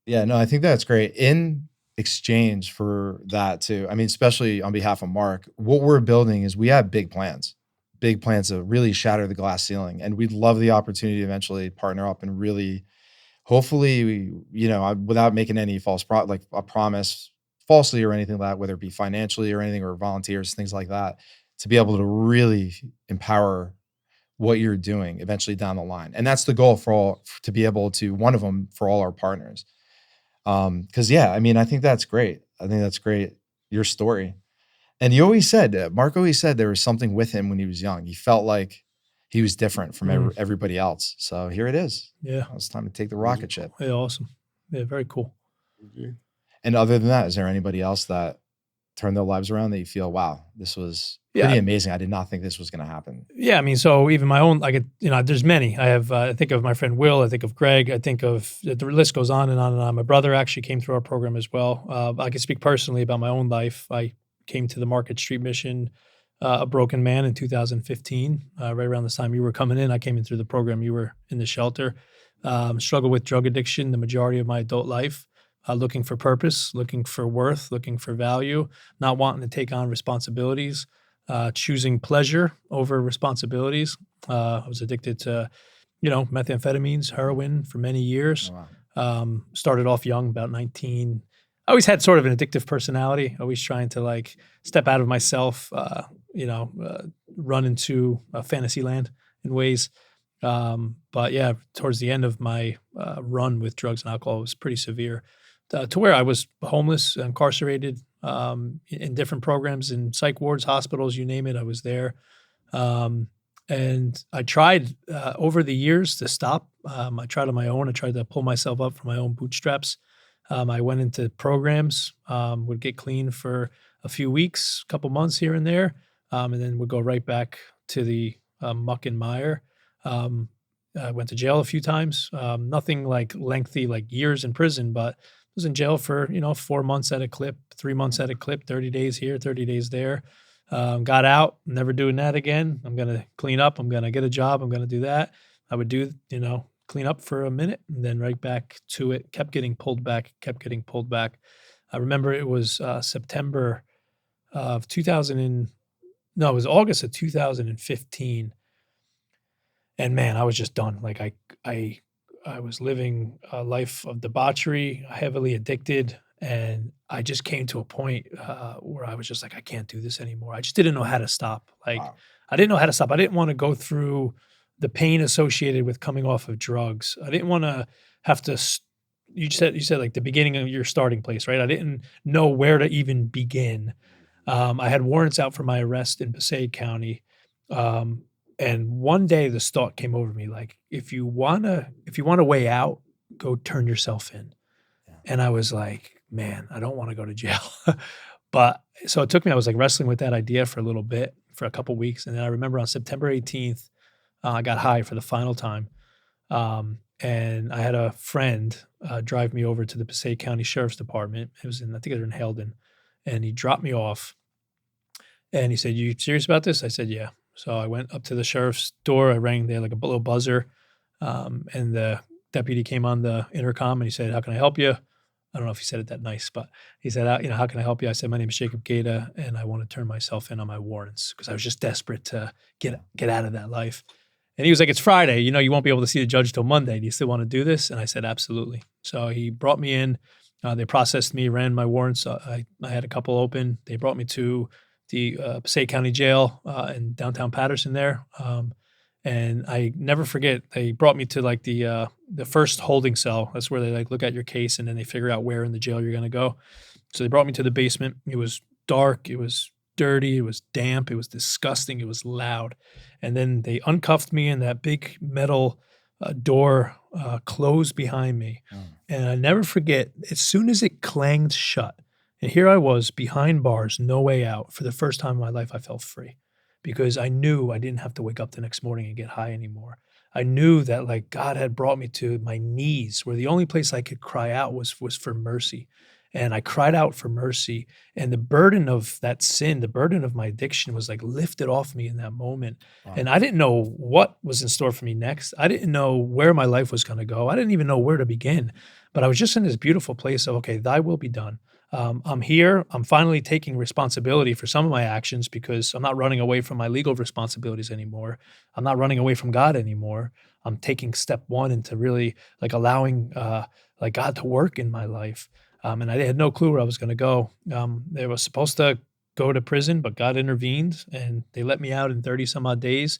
Speaker 1: yeah, no, I think that's great. In exchange for that too, I mean, especially on behalf of Mark, what we're building is we have big plans to really shatter the glass ceiling. And we'd love the opportunity to eventually partner up and really, hopefully, without making any like a promise falsely or anything like that, whether it be financially or anything or volunteers, things like that, to be able to really empower what you're doing eventually down the line. And that's the goal to be able to, one of them for all our partners. Cause I think that's great. I think that's great. Your story. And Mark always said there was something with him when he was young. He felt like he was different from everybody else. So here it is.
Speaker 3: Yeah.
Speaker 1: It's time to take the rocket ship.
Speaker 3: Yeah. Awesome. Yeah. Very cool.
Speaker 1: And other than that, is there anybody else that turned their lives around that you feel, wow, this was pretty amazing. I did not think this was going to happen. Yeah.
Speaker 3: I mean, so even my own, there's many. I have, I think of my friend Will, I think of Greg, I think of, the list goes on and on and on. My brother actually came through our program as well. I can speak personally about my own life. I came to the Market Street mission, a broken man in 2015, right around this time you were coming in. I came in through the program. You were in the shelter, struggled with drug addiction the majority of my adult life, looking for purpose, looking for worth, looking for value, not wanting to take on responsibilities, choosing pleasure over responsibilities. I was addicted to, methamphetamines, heroin for many years.
Speaker 1: Oh, wow.
Speaker 3: Started off young, about 19. I always had sort of an addictive personality, always trying to step out of myself, run into fantasy land in ways. But yeah, towards the end of my run with drugs and alcohol, it was pretty severe to where I was homeless, incarcerated in different programs, in psych wards, hospitals, you name it, I was there. And I tried over the years to stop. I tried on my own. I tried to pull myself up from my own bootstraps. I went into programs, would get clean for a few weeks, a couple months here and there, and then would go right back to the muck and mire. I went to jail a few times, nothing like lengthy, like years in prison, but was in jail for, 4 months at a clip, 3 months at a clip, 30 days here, 30 days there. Got out, never doing that again. I'm going to clean up. I'm going to get a job. I'm going to do that. I would do, clean up for a minute and then right back to it. Kept getting pulled back, kept getting pulled back. I remember it was September of 2000 and, no, it was August of 2015. And man, I was just done. Like I was living a life of debauchery, heavily addicted, and I just came to a point where I was just like, I can't do this anymore. I just didn't know how to stop. Like,
Speaker 1: Wow.
Speaker 3: I didn't know how to stop. I didn't want to go through the pain associated with coming off of drugs. I didn't want to have to. You said like the beginning of your starting place, right? I didn't know where to even begin. I had warrants out for my arrest in Passaic County. And one day this thought came over me, like, if you want a way out, go turn yourself in.
Speaker 1: Yeah.
Speaker 3: And I was like, man, I don't want to go to jail. But so it took me, I was like wrestling with that idea for a little bit, for a couple weeks. And then I remember on September 18th, I got high for the final time. And I had a friend drive me over to the Passaic County Sheriff's Department. It was I think it was in Halden. And he dropped me off. And he said, "You serious about this?" I said, "Yeah." So I went up to the sheriff's door. I rang there like a little buzzer. And the deputy came on the intercom and he said, "How can I help you?" I don't know if he said it that nice, but he said, "How can I help you?" I said, "My name is Jacob Gada and I want to turn myself in on my warrants," because I was just desperate to get out of that life. And he was like, "It's Friday. You won't be able to see the judge till Monday. Do you still want to do this?" And I said, "Absolutely." So he brought me in. They processed me, ran my warrants. I had a couple open. They brought me to the Passaic County Jail in downtown Patterson there. And I never forget, they brought me to like the first holding cell. That's where they like look at your case and then they figure out where in the jail you're going to go. So they brought me to the basement. It was dark. It was dirty. It was damp. It was disgusting. It was loud. And then they uncuffed me and that big metal door closed behind me.
Speaker 1: Mm.
Speaker 3: And I never forget, as soon as it clanged shut, and here I was behind bars, no way out. For the first time in my life, I felt free because I knew I didn't have to wake up the next morning and get high anymore. I knew that like God had brought me to my knees where the only place I could cry out was for mercy. And I cried out for mercy. And the burden of that sin, the burden of my addiction was like lifted off me in that moment.
Speaker 1: Wow.
Speaker 3: And I didn't know what was in store for me next. I didn't know where my life was going to go. I didn't even know where to begin. But I was just in this beautiful place of, okay, thy will be done. I'm here. I'm finally taking responsibility for some of my actions because I'm not running away from my legal responsibilities anymore. I'm not running away from God anymore. I'm taking step one into really like allowing like God to work in my life. And I had no clue where I was going to go. They were supposed to go to prison, but God intervened and they let me out in 30 some odd days.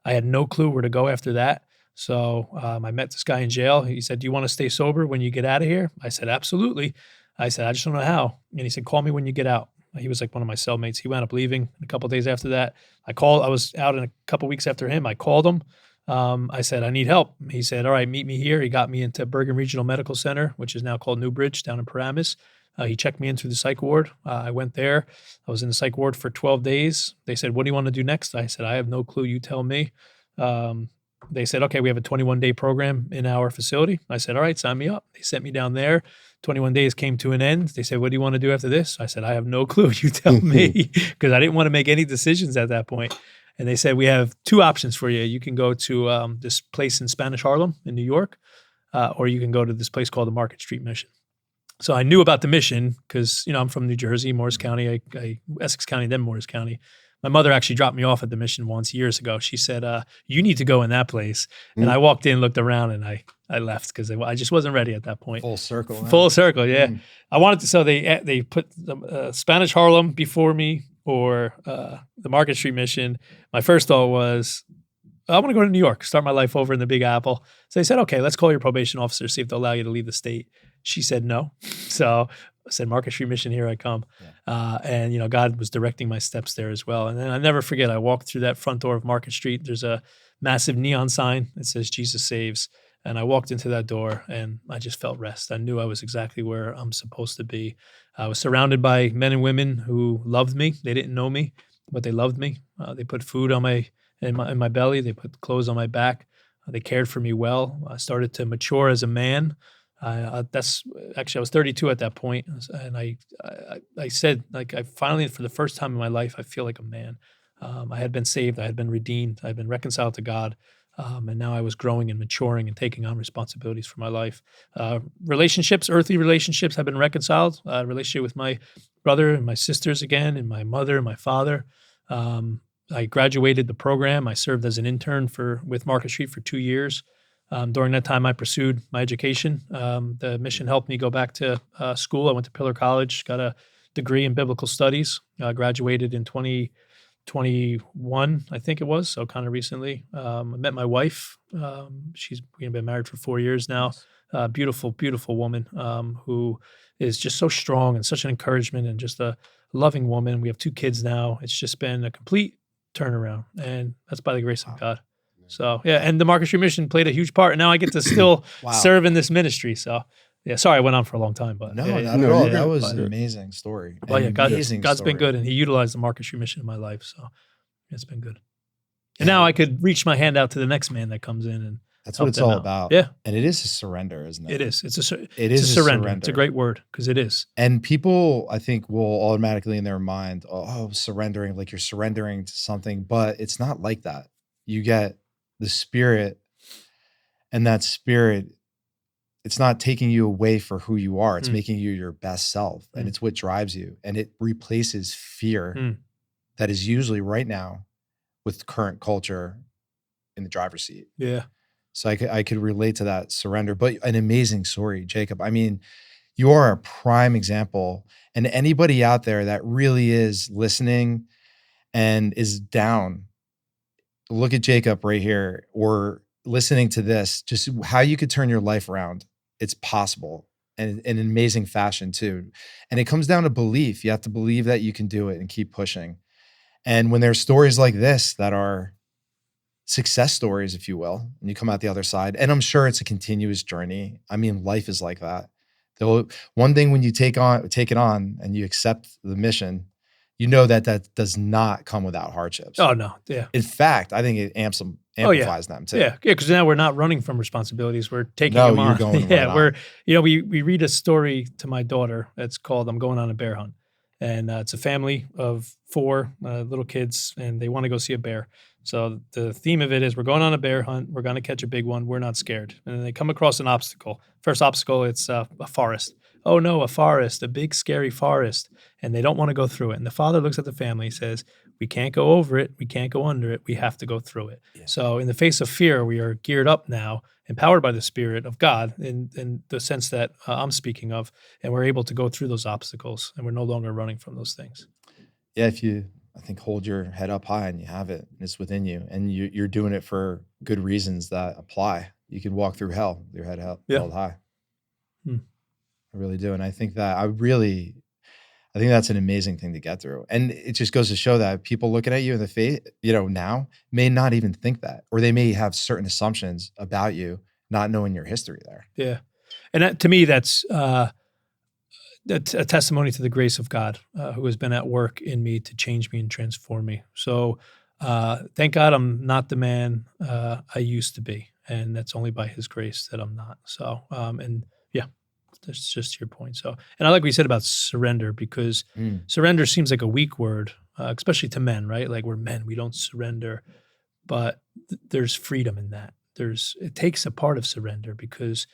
Speaker 3: I had no clue where to go after that. So I met this guy in jail. He said, "Do you want to stay sober when you get out of here?" I said, "Absolutely." I said, "I just don't know how." And he said, "Call me when you get out." He was like one of my cellmates. He wound up leaving a couple of days after that. I was out in a couple of weeks after him. I called him. I said, "I need help." He said, "All right, meet me here." He got me into Bergen Regional Medical Center, which is now called Newbridge down in Paramus. He checked me into the psych ward. I went there. I was in the psych ward for 12 days. They said, "What do you want to do next?" I said, "I have no clue. You tell me." They said, "Okay, we have a 21-day program in our facility." I said, "All right, sign me up." They sent me down there. 21 days came to an end. They said, "What do you want to do after this?" I said, "I have no clue. You tell me," because I didn't want to make any decisions at that point. And they said, "We have two options for you. You can go to this place in Spanish Harlem in New York, or you can go to this place called the Market Street Mission." So I knew about the mission because, I'm from New Jersey, Morris County, Essex County, then Morris County. My mother actually dropped me off at the mission once years ago. She said, "You need to go in that place." And I walked in, looked around, and I left because I just wasn't ready at that point.
Speaker 1: Full circle.
Speaker 3: Full circle, yeah. I wanted to, so they put the Spanish Harlem before me or the Market Street Mission. My first thought was, I want to go to New York, start my life over in the Big Apple. So they said, "Okay, let's call your probation officer, see if they'll allow you to leave the state." She said no. So I said, "Market Street Mission, here I come." Yeah. And God was directing my steps there as well. And then I never forget, I walked through that front door of Market Street. There's a massive neon sign that says Jesus Saves. And I walked into that door and I just felt rest. I knew I was exactly where I'm supposed to be. I was surrounded by men and women who loved me. They didn't know me, but they loved me. They put food in my belly. They put clothes on my back. They cared for me well. I started to mature as a man. That's actually, I was 32 at that point, and I said, like, I finally, for the first time in my life, I feel like a man. I had been saved, I had been redeemed, I had been reconciled to God, and now I was growing and maturing and taking on responsibilities for my life. Relationships, earthly relationships, have been reconciled. Relationship with my brother and my sisters again, and my mother and my father. I graduated the program. I served as an intern with Market Street for 2 years. During that time, I pursued my education. The mission helped me go back to school. I went to Pillar College, got a degree in biblical studies, graduated in 2021, I think it was, so kind of recently. I met my wife. We've been married for 4 years now. Beautiful, beautiful woman who is just so strong and such an encouragement and just a loving woman. We have 2 kids now. It's just been a complete turnaround, and that's by the grace of God. So yeah, and the Market Street mission played a huge part, and now I get to still serve in this ministry. So yeah, sorry I went on for a long time, but
Speaker 1: not
Speaker 3: yeah,
Speaker 1: at all. That was an amazing story.
Speaker 3: Well, yeah, God's been good, and He utilized the Market Street mission in my life, so it's been good. And now I could reach my hand out to the next man that comes in, and
Speaker 1: that's what it's all about.
Speaker 3: Yeah,
Speaker 1: and it is a surrender, isn't it?
Speaker 3: It is. It's a
Speaker 1: surrender.
Speaker 3: It's a great word because it is.
Speaker 1: And people, I think, will automatically in their mind, oh, surrendering, like you're surrendering to something, but it's not like that. You get the Spirit, and that Spirit, it's not taking you away for who you are. It's making you your best self, and it's what drives you, and it replaces fear that is usually right now with current culture in the driver's seat.
Speaker 3: Yeah.
Speaker 1: So I could relate to that surrender, but an amazing story, Jacob. I mean, you are a prime example, and anybody out there that really is listening and is down, look at Jacob right here, or listening to this, just how you could turn your life around. It's possible, and in an amazing fashion too. And it comes down to belief. You have to believe that you can do it and keep pushing. And when there's stories like this that are success stories, if you will, and you come out the other side, and I'm sure it's a continuous journey. I mean, life is like that. One thing when you take it on and you accept the mission, you know that does not come without hardships.
Speaker 3: Oh no, yeah.
Speaker 1: In fact, I think it amplifies them too.
Speaker 3: Yeah, because now we're not running from responsibilities; we're taking them on.
Speaker 1: You're going right
Speaker 3: on. We read a story to my daughter that's called "I'm Going on a Bear Hunt," and it's a family of 4 little kids, and they want to go see a bear. So the theme of it is we're going on a bear hunt. We're going to catch a big one. We're not scared. And then they come across an obstacle. First obstacle, it's a forest. Oh no, a forest, a big scary forest. And they don't want to go through it. And the father looks at the family and says, we can't go over it. We can't go under it. We have to go through it. Yeah. So in the face of fear, we are geared up now, empowered by the Spirit of God in the sense that I'm speaking of, and we're able to go through those obstacles, and we're no longer running from those things.
Speaker 1: Yeah, I think hold your head up high and you have it, and it's within you, and you're doing it for good reasons that apply. You can walk through hell with your head held high. I really do. And I think that's an amazing thing to get through. And it just goes to show that people looking at you in the face, now may not even think that, or they may have certain assumptions about you, not knowing your history there.
Speaker 3: Yeah. And to me, that's a testimony to the grace of God, who has been at work in me to change me and transform me. So thank God I'm not the man I used to be. And that's only by His grace that I'm not. So, and yeah, that's just your point. So, and I like what you said about surrender, because surrender seems like a weak word, especially to men, right? Like, we're men, we don't surrender, but there's freedom in that. It takes a part of surrender, because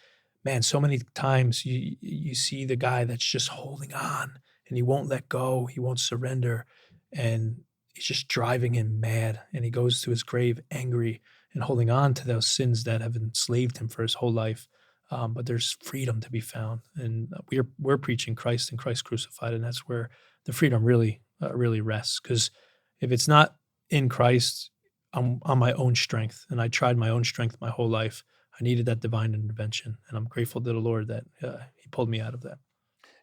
Speaker 3: man, so many times you see the guy that's just holding on and he won't let go, he won't surrender, and it's just driving him mad, and he goes to his grave angry and holding on to those sins that have enslaved him for his whole life. But there's freedom to be found, and we're preaching Christ and Christ crucified, and that's where the freedom really rests. Because if it's not in Christ, I'm on my own strength, and I tried my own strength my whole life. I needed that divine intervention, and I'm grateful to the Lord that He pulled me out of that.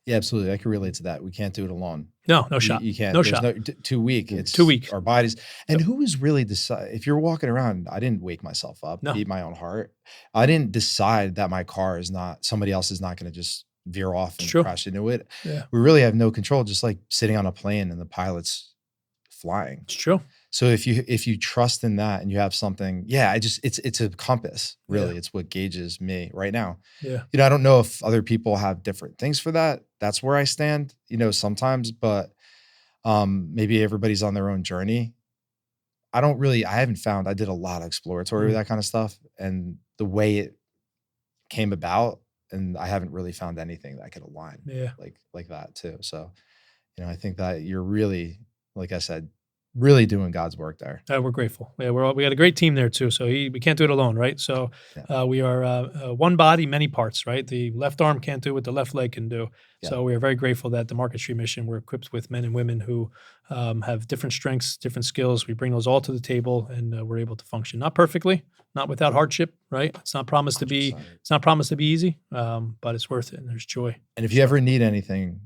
Speaker 1: Yeah, absolutely. I can relate to that. We can't do it alone.
Speaker 3: No shot.
Speaker 1: You can't.
Speaker 3: No shot.
Speaker 1: Too weak. It's
Speaker 3: too weak.
Speaker 1: Our bodies. And who is really decide? If you're walking around, I didn't wake myself up, beat my own heart. I didn't decide that my car is not, somebody else is not going to just veer off and crash into it.
Speaker 3: Yeah.
Speaker 1: We really have no control, just like sitting on a plane and the pilot's flying.
Speaker 3: It's true.
Speaker 1: So if you trust in that and you have something, it's a compass, really.
Speaker 3: Yeah.
Speaker 1: It's what gauges me right now.
Speaker 3: Yeah.
Speaker 1: I don't know if other people have different things for that. That's where I stand, sometimes, but maybe everybody's on their own journey. I haven't found, I did a lot of exploratory with that kind of stuff, and the way it came about, and I haven't really found anything that could align like that too. So, I think that you're really, like I said, really doing God's work there.
Speaker 3: We're grateful. Yeah, we got a great team there too. So we can't do it alone, right? So we are one body, many parts, right? The left arm can't do what the left leg can do. Yeah. So we are very grateful that the Market Street Mission, we're equipped with men and women who have different strengths, different skills. We bring those all to the table, and we're able to function, not perfectly, not without hardship, right? It's not promised to be. 100%. It's not promised to be easy, but it's worth it, and there's joy.
Speaker 1: And if you ever need anything,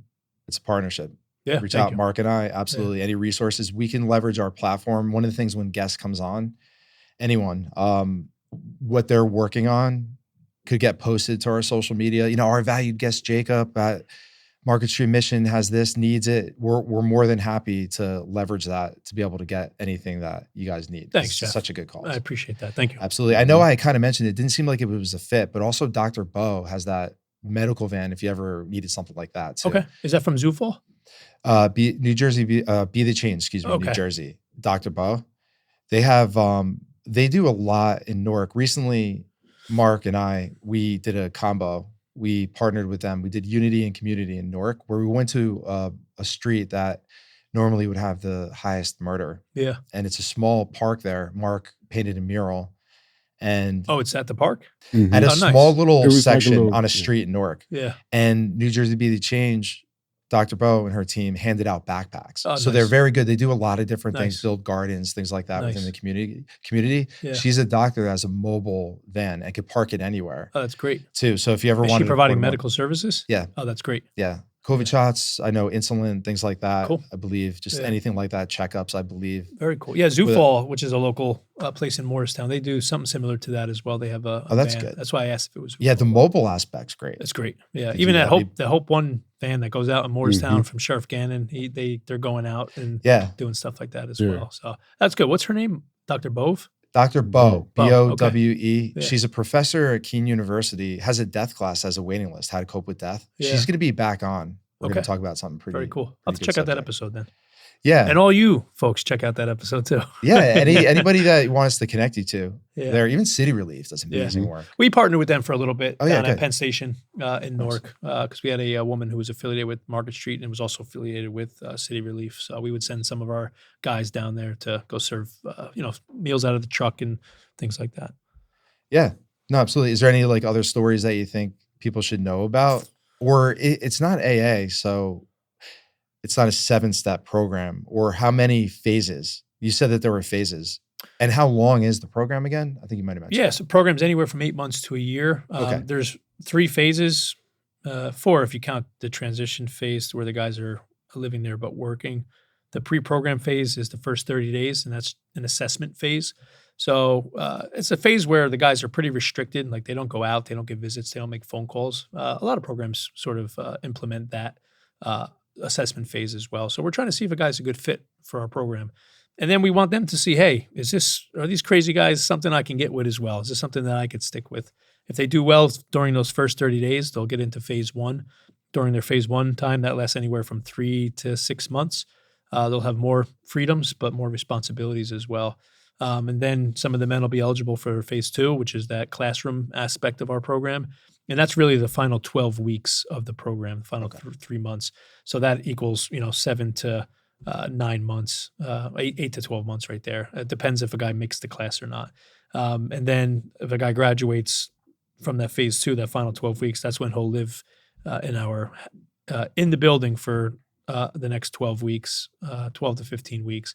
Speaker 1: it's a partnership.
Speaker 3: Yeah,
Speaker 1: reach out, Mark and I, absolutely. Yeah. Any resources we can leverage our platform. One of the things when guests comes on, anyone, what they're working on could get posted to our social media. Our valued guest Jacob at Market Street Mission has this, needs it. We're more than happy to leverage that to be able to get anything that you guys need.
Speaker 3: Thanks, Jeff.
Speaker 1: Such a good cause.
Speaker 3: I appreciate that. Thank you.
Speaker 1: Absolutely. I know I kind of mentioned it didn't seem like it was a fit, but also Dr. Bo has that medical van if you ever needed something like that too.
Speaker 3: Okay. Is that from Zufall?
Speaker 1: New Jersey, be the change, excuse me, okay. New Jersey, Dr. Bo. They have, they do a lot in Newark. Recently, Mark and I, we did a combo. We partnered with them. We did Unity and Community in Newark, where we went to a street that normally would have the highest murder.
Speaker 3: Yeah.
Speaker 1: And it's a small park there. Mark painted a mural. And
Speaker 3: it's at the park?
Speaker 1: Mm-hmm. At a small little section on a street in Newark.
Speaker 3: Yeah.
Speaker 1: And New Jersey Be the Change, Dr. Bo and her team handed out backpacks.
Speaker 3: Oh,
Speaker 1: so
Speaker 3: nice.
Speaker 1: They're very good. They do a lot of different things, build gardens, things like that within the community. Yeah. She's a doctor that has a mobile van and could park it anywhere.
Speaker 3: Oh, that's great.
Speaker 1: Too. So if you ever want to.
Speaker 3: Is she providing medical services?
Speaker 1: Yeah.
Speaker 3: Oh, that's great.
Speaker 1: Yeah. COVID shots, I know, insulin, things like that.
Speaker 3: Cool.
Speaker 1: I believe, just anything like that, checkups, I believe.
Speaker 3: Very cool. Yeah, Zufall, which is a local place in Morristown, they do something similar to that as well. They have a
Speaker 1: that's
Speaker 3: van.
Speaker 1: Good.
Speaker 3: That's why I asked if it was Zufall.
Speaker 1: Yeah, the mobile aspect's great.
Speaker 3: That's great. Yeah, even that the Hope One van that goes out in Morristown from Sheriff Gannon, they're going out and doing stuff like that as well. So that's good. What's her name? Dr. Bove?
Speaker 1: Dr. Bo, Bowe.
Speaker 3: Okay.
Speaker 1: Yeah. She's a professor at Keene University, has a death class as a waiting list, how to cope with death. Yeah. She's going to be back on. We're going to talk about something pretty
Speaker 3: Very cool. I'll have to check out that episode then.
Speaker 1: Yeah.
Speaker 3: And all you folks, check out that episode too.
Speaker 1: Yeah. Anybody that wants to connect you to, there. Even City Relief does amazing work.
Speaker 3: We partnered with them for a little bit down at Penn Station in Newark because we had a woman who was affiliated with Market Street and was also affiliated with City Relief. So we would send some of our guys down there to go serve, meals out of the truck and things like that.
Speaker 1: Yeah. No, absolutely. Is there any other stories that you think people should know about? Or it's not AA, so it's not a 7-step program. Or how many phases? You said that there were phases. And how long is the program again? I think you might have mentioned.
Speaker 3: Yeah, so program's anywhere from 8 months to a year. There's 3 phases, 4 if you count the transition phase where the guys are living there but working. The pre-program phase is the first 30 days, and that's an assessment phase. So it's a phase where the guys are pretty restricted. Like they don't go out, they don't get visits, they don't make phone calls. A lot of programs sort of implement that assessment phase as well. So we're trying to see if a guy's a good fit for our program. And then we want them to see, hey, are these crazy guys something I can get with as well? Is this something that I could stick with? If they do well during those first 30 days, they'll get into phase 1. During their phase 1 time, that lasts anywhere from 3 to 6 months. They'll have more freedoms, but more responsibilities as well. And then some of the men will be eligible for phase 2, which is that classroom aspect of our program. And that's really the final 12 weeks of the program, the final 3 months. So that equals, 7 to 9 months, 8 to 12 months right there. It depends if a guy makes the class or not. And then if a guy graduates from that phase 2, that final 12 weeks, that's when he'll live in the building for the next 12 weeks, 12 to 15 weeks.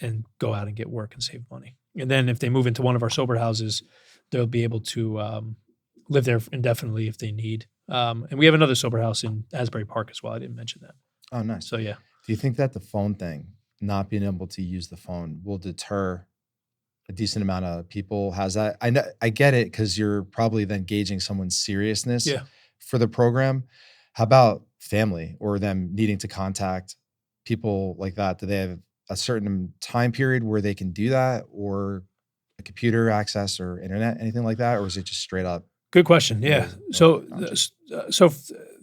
Speaker 3: And go out and get work and save money. And then if they move into one of our sober houses, they'll be able to live there indefinitely if they need. And we have another sober house in Asbury Park as well. I didn't mention that.
Speaker 1: Oh, nice.
Speaker 3: So, yeah.
Speaker 1: Do you think that the phone thing, not being able to use the phone, will deter a decent amount of people? Has that? I know, I get it because you're probably then gauging someone's seriousness for the program. How about family or them needing to contact people like that, do they have a certain time period where they can do that, or a computer access or internet, anything like that? Or is it just straight up?
Speaker 3: Good question. Yeah. So,
Speaker 1: technology?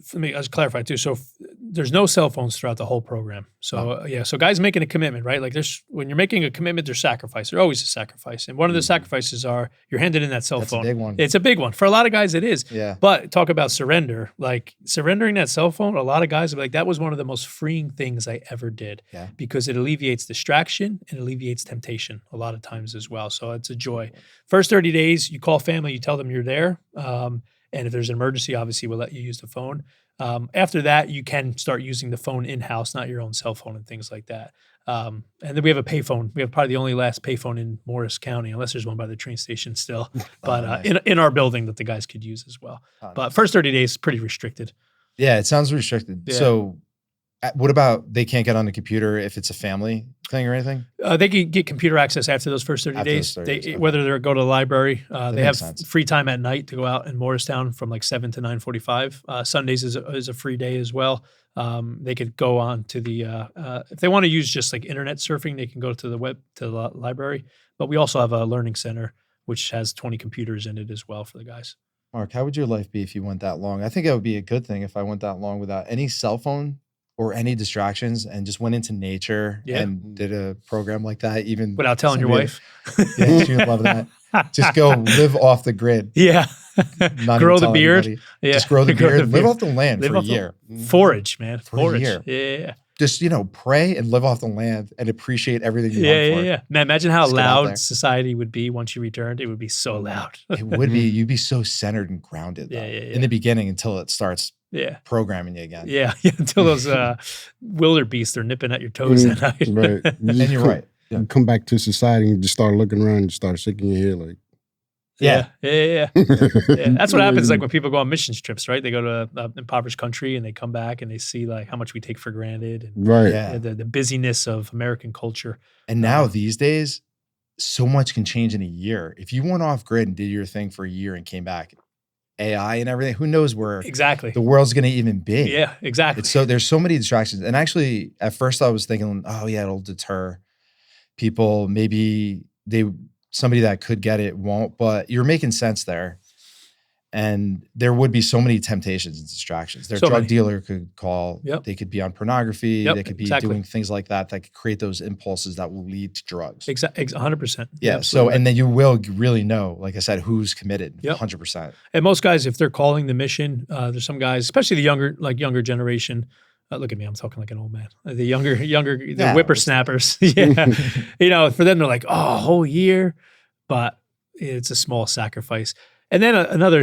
Speaker 3: for me, let's clarify too. So, there's no cell phones throughout the whole program. So, yeah. So, guys making a commitment, right? Like, when you're making a commitment, there's sacrifice. There's always a sacrifice, and one of the sacrifices are you're handed in that cell
Speaker 1: That's
Speaker 3: phone.
Speaker 1: a big one.
Speaker 3: It's a big one for a lot of guys. It is.
Speaker 1: Yeah.
Speaker 3: But talk about surrender. Like surrendering that cell phone. A lot of guys are like, that was one of the most freeing things I ever did.
Speaker 1: Yeah.
Speaker 3: Because it alleviates distraction and alleviates temptation a lot of times as well. So it's a joy. First 30 days, you call family, you tell them you're there. And if there's an emergency, obviously we'll let you use the phone. After that, you can start using the phone in-house, not your own cell phone and things like that. And then we have a payphone. We have probably the only last payphone in Morris County, unless there's one by the train station still, but
Speaker 1: nice.
Speaker 3: in our building that the guys could use as well. But first 30 days, pretty restricted.
Speaker 1: Yeah, it sounds restricted.
Speaker 3: Yeah.
Speaker 1: So what about they can't get on the computer if it's a family thing or anything?
Speaker 3: They can get computer access after those first 30 days.
Speaker 1: Okay.
Speaker 3: Whether they're go to the library, they have
Speaker 1: sense.
Speaker 3: free time at night to go out in Morristown from like 7 to 9:45. Sundays is a free day as well. They could go on to the if they want to use just like internet surfing, they can go to the library. But we also have a learning center which has 20 computers in it as well for the guys.
Speaker 1: Mark, how would your life be if you went that long? I think it would be a good thing if I went that long without any cell phone or any distractions and just went into nature and did a program like that, even
Speaker 3: without telling your wife.
Speaker 1: Yeah, she would love that. Just go live off the grid.
Speaker 3: Yeah. Grow the beard.
Speaker 1: Anybody.
Speaker 3: Yeah.
Speaker 1: Just grow the beard. Live off the land for a year.
Speaker 3: Forage, man.
Speaker 1: For a year.
Speaker 3: Yeah.
Speaker 1: Just, pray and live off the land and appreciate everything you
Speaker 3: want
Speaker 1: for.
Speaker 3: Yeah. Man, imagine how
Speaker 1: Just
Speaker 3: loud society would be once you returned. It would be so loud.
Speaker 1: It would be. You'd be so centered and grounded in the beginning until it starts programming you again.
Speaker 3: Yeah. Until those wildebeests are nipping at your toes at night.
Speaker 2: Right.
Speaker 1: And you're right.
Speaker 2: You come back to society and just start looking around and start shaking your head like.
Speaker 3: Yeah. That's what happens like when people go on missions trips, right? They go to impoverished country and they come back and they see like how much we take for granted and the busyness of American culture.
Speaker 1: And now these days, so much can change in a year. If you went off grid and did your thing for a year and came back, AI and everything, who knows where the world's going to even be.
Speaker 3: Yeah, exactly.
Speaker 1: There's so many distractions. And actually, at first I was thinking, oh yeah, it'll deter people. Maybe somebody that could get it won't, but you're making sense there. And there would be so many temptations and distractions. Their drug dealer could call.
Speaker 3: Yep.
Speaker 1: They could be on pornography.
Speaker 3: Yep,
Speaker 1: they could be doing things like that could create those impulses that will lead to drugs.
Speaker 3: 100%.
Speaker 1: Yeah. So, and then you will really know, like I said, who's committed.
Speaker 3: Yep.
Speaker 1: 100%.
Speaker 3: And most guys, if they're calling the mission, there's some guys, especially the younger generation. Look at me, I'm talking like an old man. The younger, the whippersnappers. Yeah. For them, they're like, oh, a whole year, but it's a small sacrifice. And then another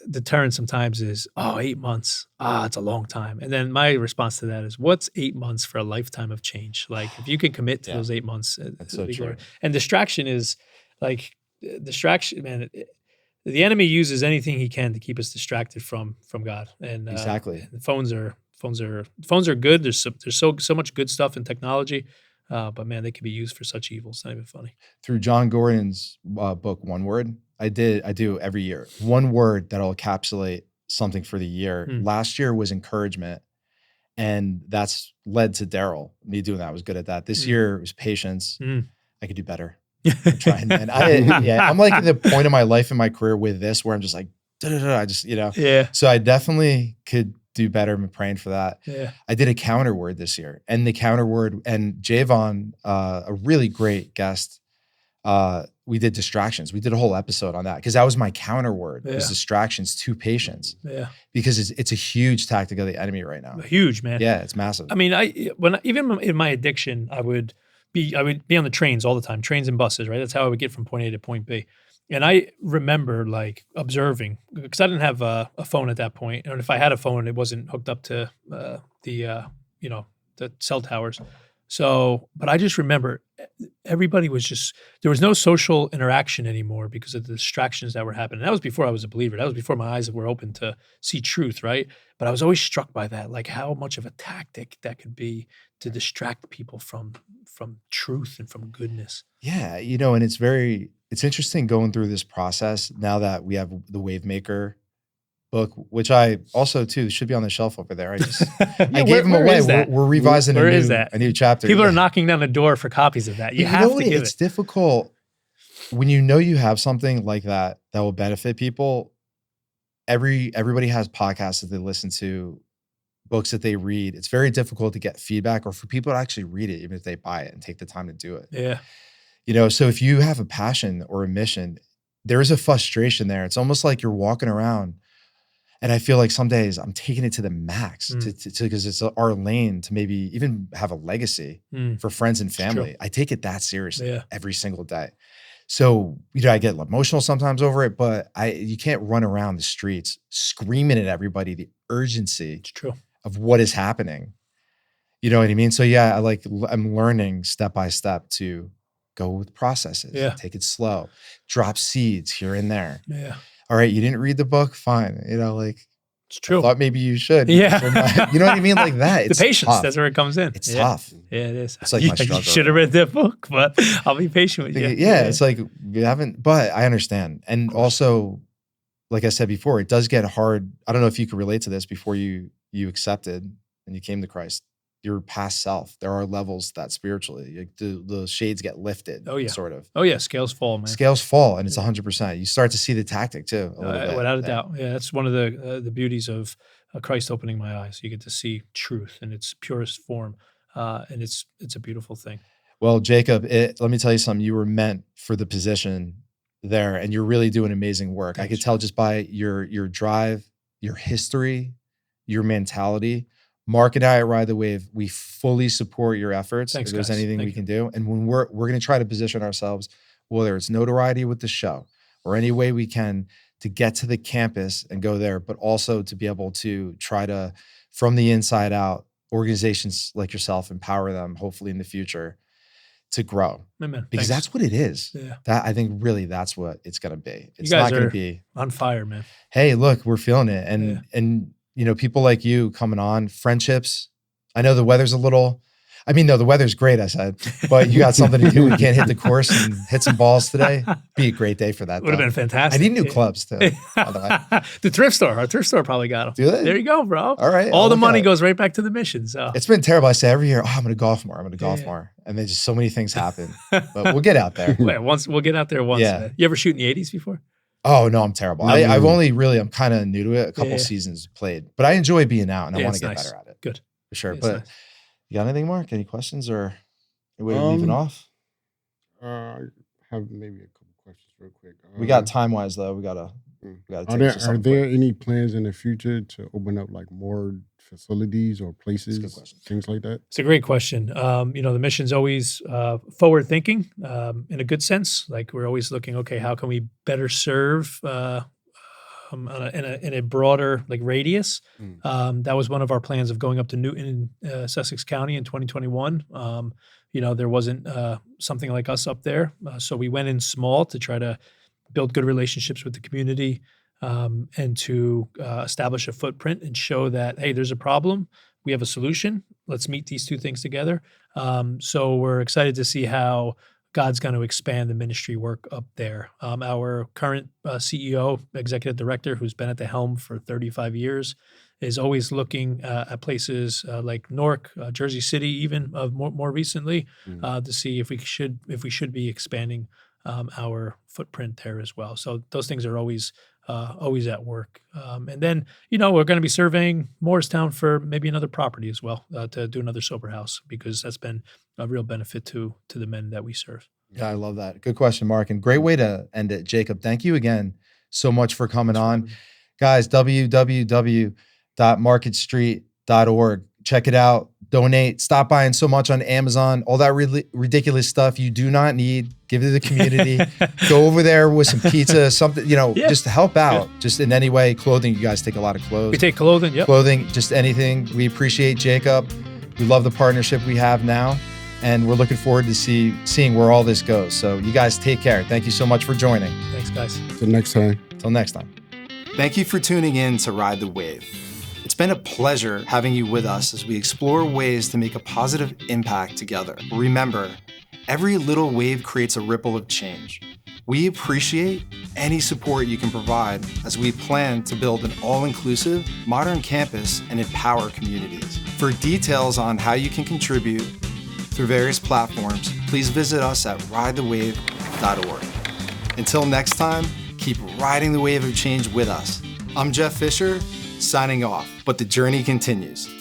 Speaker 3: deterrent sometimes is, 8 months. It's a long time. And then my response to that is, what's 8 months for a lifetime of change? Like if you can commit to those 8 months,
Speaker 1: that's so true.
Speaker 3: And distraction is like man. The enemy uses anything he can to keep us distracted from God. And
Speaker 1: exactly.
Speaker 3: Phones are good. There's so much good stuff in technology. But man, they can be used for such evil. It's not even funny.
Speaker 1: Through John Gordon's book, One Word, I do every year. One word that'll encapsulate something for the year. Last year was encouragement. And that's led to Daryl. Me doing that, I was good at that. This year was patience. I could do better. I'm trying, man. I'm like at the point in my life in my career with this where I'm just like, I just, So I definitely could do better. I'm praying for that.
Speaker 3: Yeah.
Speaker 1: I did a counter word this year, and the counter word, and Javon, a really great guest, we did distractions. We did a whole episode on that because that was my counter word. Was distractions to patience. Yeah. Because it's a huge tactic of the enemy right now.
Speaker 3: Huge, man.
Speaker 1: Yeah, it's massive.
Speaker 3: I mean, even in my addiction, I would be on the trains all the time, trains and buses, right? That's how I would get from point A to point B. And I remember like observing, because I didn't have a phone at that point. And if I had a phone, it wasn't hooked up to the cell towers. So, but I just remember everybody was there was no social interaction anymore because of the distractions that were happening. That was before I was a believer. That was before my eyes were open to see truth, right? But I was always struck by that, like how much of a tactic that could be to distract people from truth and from goodness.
Speaker 1: Yeah, and it's interesting going through this process now that we have the Wave Maker book, which I also too should be on the shelf over there. I
Speaker 3: Yeah,
Speaker 1: gave them away.
Speaker 3: is that?
Speaker 1: We're revising
Speaker 3: Where
Speaker 1: a
Speaker 3: is that?
Speaker 1: new chapter.
Speaker 3: People are knocking down the door for copies of that. You
Speaker 1: But
Speaker 3: have
Speaker 1: know
Speaker 3: to
Speaker 1: what?
Speaker 3: give
Speaker 1: It's
Speaker 3: it.
Speaker 1: difficult when you know you have something like that will benefit people. Everybody has podcasts that they listen to, books that they read. It's very difficult to get feedback or for people to actually read it, even if they buy it and take the time to do it.
Speaker 3: Yeah.
Speaker 1: You know, so if you have a passion or a mission, there is a frustration there. It's almost like you're walking around, and I feel like some days I'm taking it to the max because it's our lane to maybe even have a legacy for friends and family. I take it that seriously every single day. So, you know, I get emotional sometimes over it, but you can't run around the streets screaming at everybody the urgency of what is happening. You know what I mean? So yeah, I'm learning step by step to go with processes, take it slow, drop seeds here and there.
Speaker 3: Yeah.
Speaker 1: All right, you didn't read the book? Fine. You know, like
Speaker 3: it's true.
Speaker 1: I thought maybe you should.
Speaker 3: Yeah.
Speaker 1: You know what I mean? Like that. It's
Speaker 3: the patience,
Speaker 1: tough.
Speaker 3: That's where it comes in.
Speaker 1: It's tough.
Speaker 3: Yeah, it is.
Speaker 1: It's like my struggle.
Speaker 3: You should have read that book, but I'll be patient with you.
Speaker 1: Yeah, it's like you haven't, but I understand. And also, like I said before, it does get hard. I don't know if you could relate to this before you accepted and you came to Christ. Your past self. There are levels that spiritually, the shades get lifted. Oh yeah, sort of.
Speaker 3: Oh yeah, scales fall, man.
Speaker 1: Scales fall, and it's 100%. You start to see the tactic too,
Speaker 3: without a doubt. Yeah, that's one of the beauties of Christ opening my eyes. You get to see truth in its purest form, and it's a beautiful thing.
Speaker 1: Well, Jacob, let me tell you something. You were meant for the position there, and you're really doing amazing work. Thanks. I could tell just by your drive, your history, your mentality. Mark and I at Ride the Wave, we fully support your efforts.
Speaker 3: Thanks,
Speaker 1: if there's
Speaker 3: guys.
Speaker 1: anything we can do. And when we're going to try to position ourselves, whether it's notoriety with the show or any way we can to get to the campus and go there, but also to be able to try to, from the inside out, organizations like yourself, empower them, hopefully in the future, to grow.
Speaker 3: Amen.
Speaker 1: Because that's what it is.
Speaker 3: Yeah.
Speaker 1: That I think really that's what it's going to be. It's
Speaker 3: you guys
Speaker 1: not going to be
Speaker 3: on fire, man.
Speaker 1: Hey, look, we're feeling it. And you know, people like you coming on, friendships. I know the weather's the weather's great, I said, but you got something to do. We can't hit the course and hit some balls today. Be a great day for that.
Speaker 3: Would have been fantastic.
Speaker 1: I need new clubs too, by the way.
Speaker 3: The thrift store, our thrift store probably got them.
Speaker 1: Do they?
Speaker 3: There you go, bro.
Speaker 1: All right.
Speaker 3: All the money goes right back to the mission. So
Speaker 1: it's been terrible. I say every year, I'm going to golf more. And then just so many things happen, but we'll get out there.
Speaker 3: We'll get out there once. Yeah. You ever shoot in the 80s before?
Speaker 1: Oh no, I'm terrible. I'm kind of new to it. A couple seasons played, but I enjoy being out and I want to get better at it.
Speaker 3: Good.
Speaker 1: For sure. But you got anything, Mark? Any questions or any way of leaving off?
Speaker 2: I have maybe a couple questions real quick.
Speaker 1: We got time-wise though. We gotta
Speaker 2: Are there any plans in the future to open up like more facilities or places, things like that?
Speaker 3: It's a great question. The mission's always forward thinking in a good sense. Like we're always looking, okay, how can we better serve in a broader like radius? That was one of our plans of going up to Newton in Sussex County in 2021. There wasn't something like us up there. So we went in small to try to build good relationships with the community, and to establish a footprint and show that, hey, there's a problem. We have a solution. Let's meet these two things together. So we're excited to see how God's going to expand the ministry work up there. Our current CEO, executive director, who's been at the helm for 35 years, is always looking at places like Newark, Jersey City, even more recently, to see if we should be expanding our footprint there as well. So those things are always at work. And then, we're going to be surveying Morristown for maybe another property as well, to do another sober house, because that's been a real benefit to the men that we serve.
Speaker 1: Yeah, I love that. Good question, Mark. And great way to end it. Jacob, thank you again so much for coming on. Guys, www.marketstreet.org. Check it out. Donate. Stop buying so much on Amazon. All that ridiculous stuff you do not need. Give it to the community. Go over there with some pizza, something, just to help out. Just in any way. Clothing. You guys take a lot of clothes.
Speaker 3: We take clothing. Yep.
Speaker 1: Clothing. Just anything. We appreciate Jacob. We love the partnership we have now. And we're looking forward to seeing where all this goes. So you guys take care. Thank you so much for joining.
Speaker 3: Thanks, guys.
Speaker 2: Till next time.
Speaker 1: Thank you for tuning in to Ride the Wave. It's been a pleasure having you with us as we explore ways to make a positive impact together. Remember, every little wave creates a ripple of change. We appreciate any support you can provide as we plan to build an all-inclusive, modern campus and empower communities. For details on how you can contribute through various platforms, please visit us at ridethewave.org. Until next time, keep riding the wave of change with us. I'm Jeff Fisher, signing off, but the journey continues.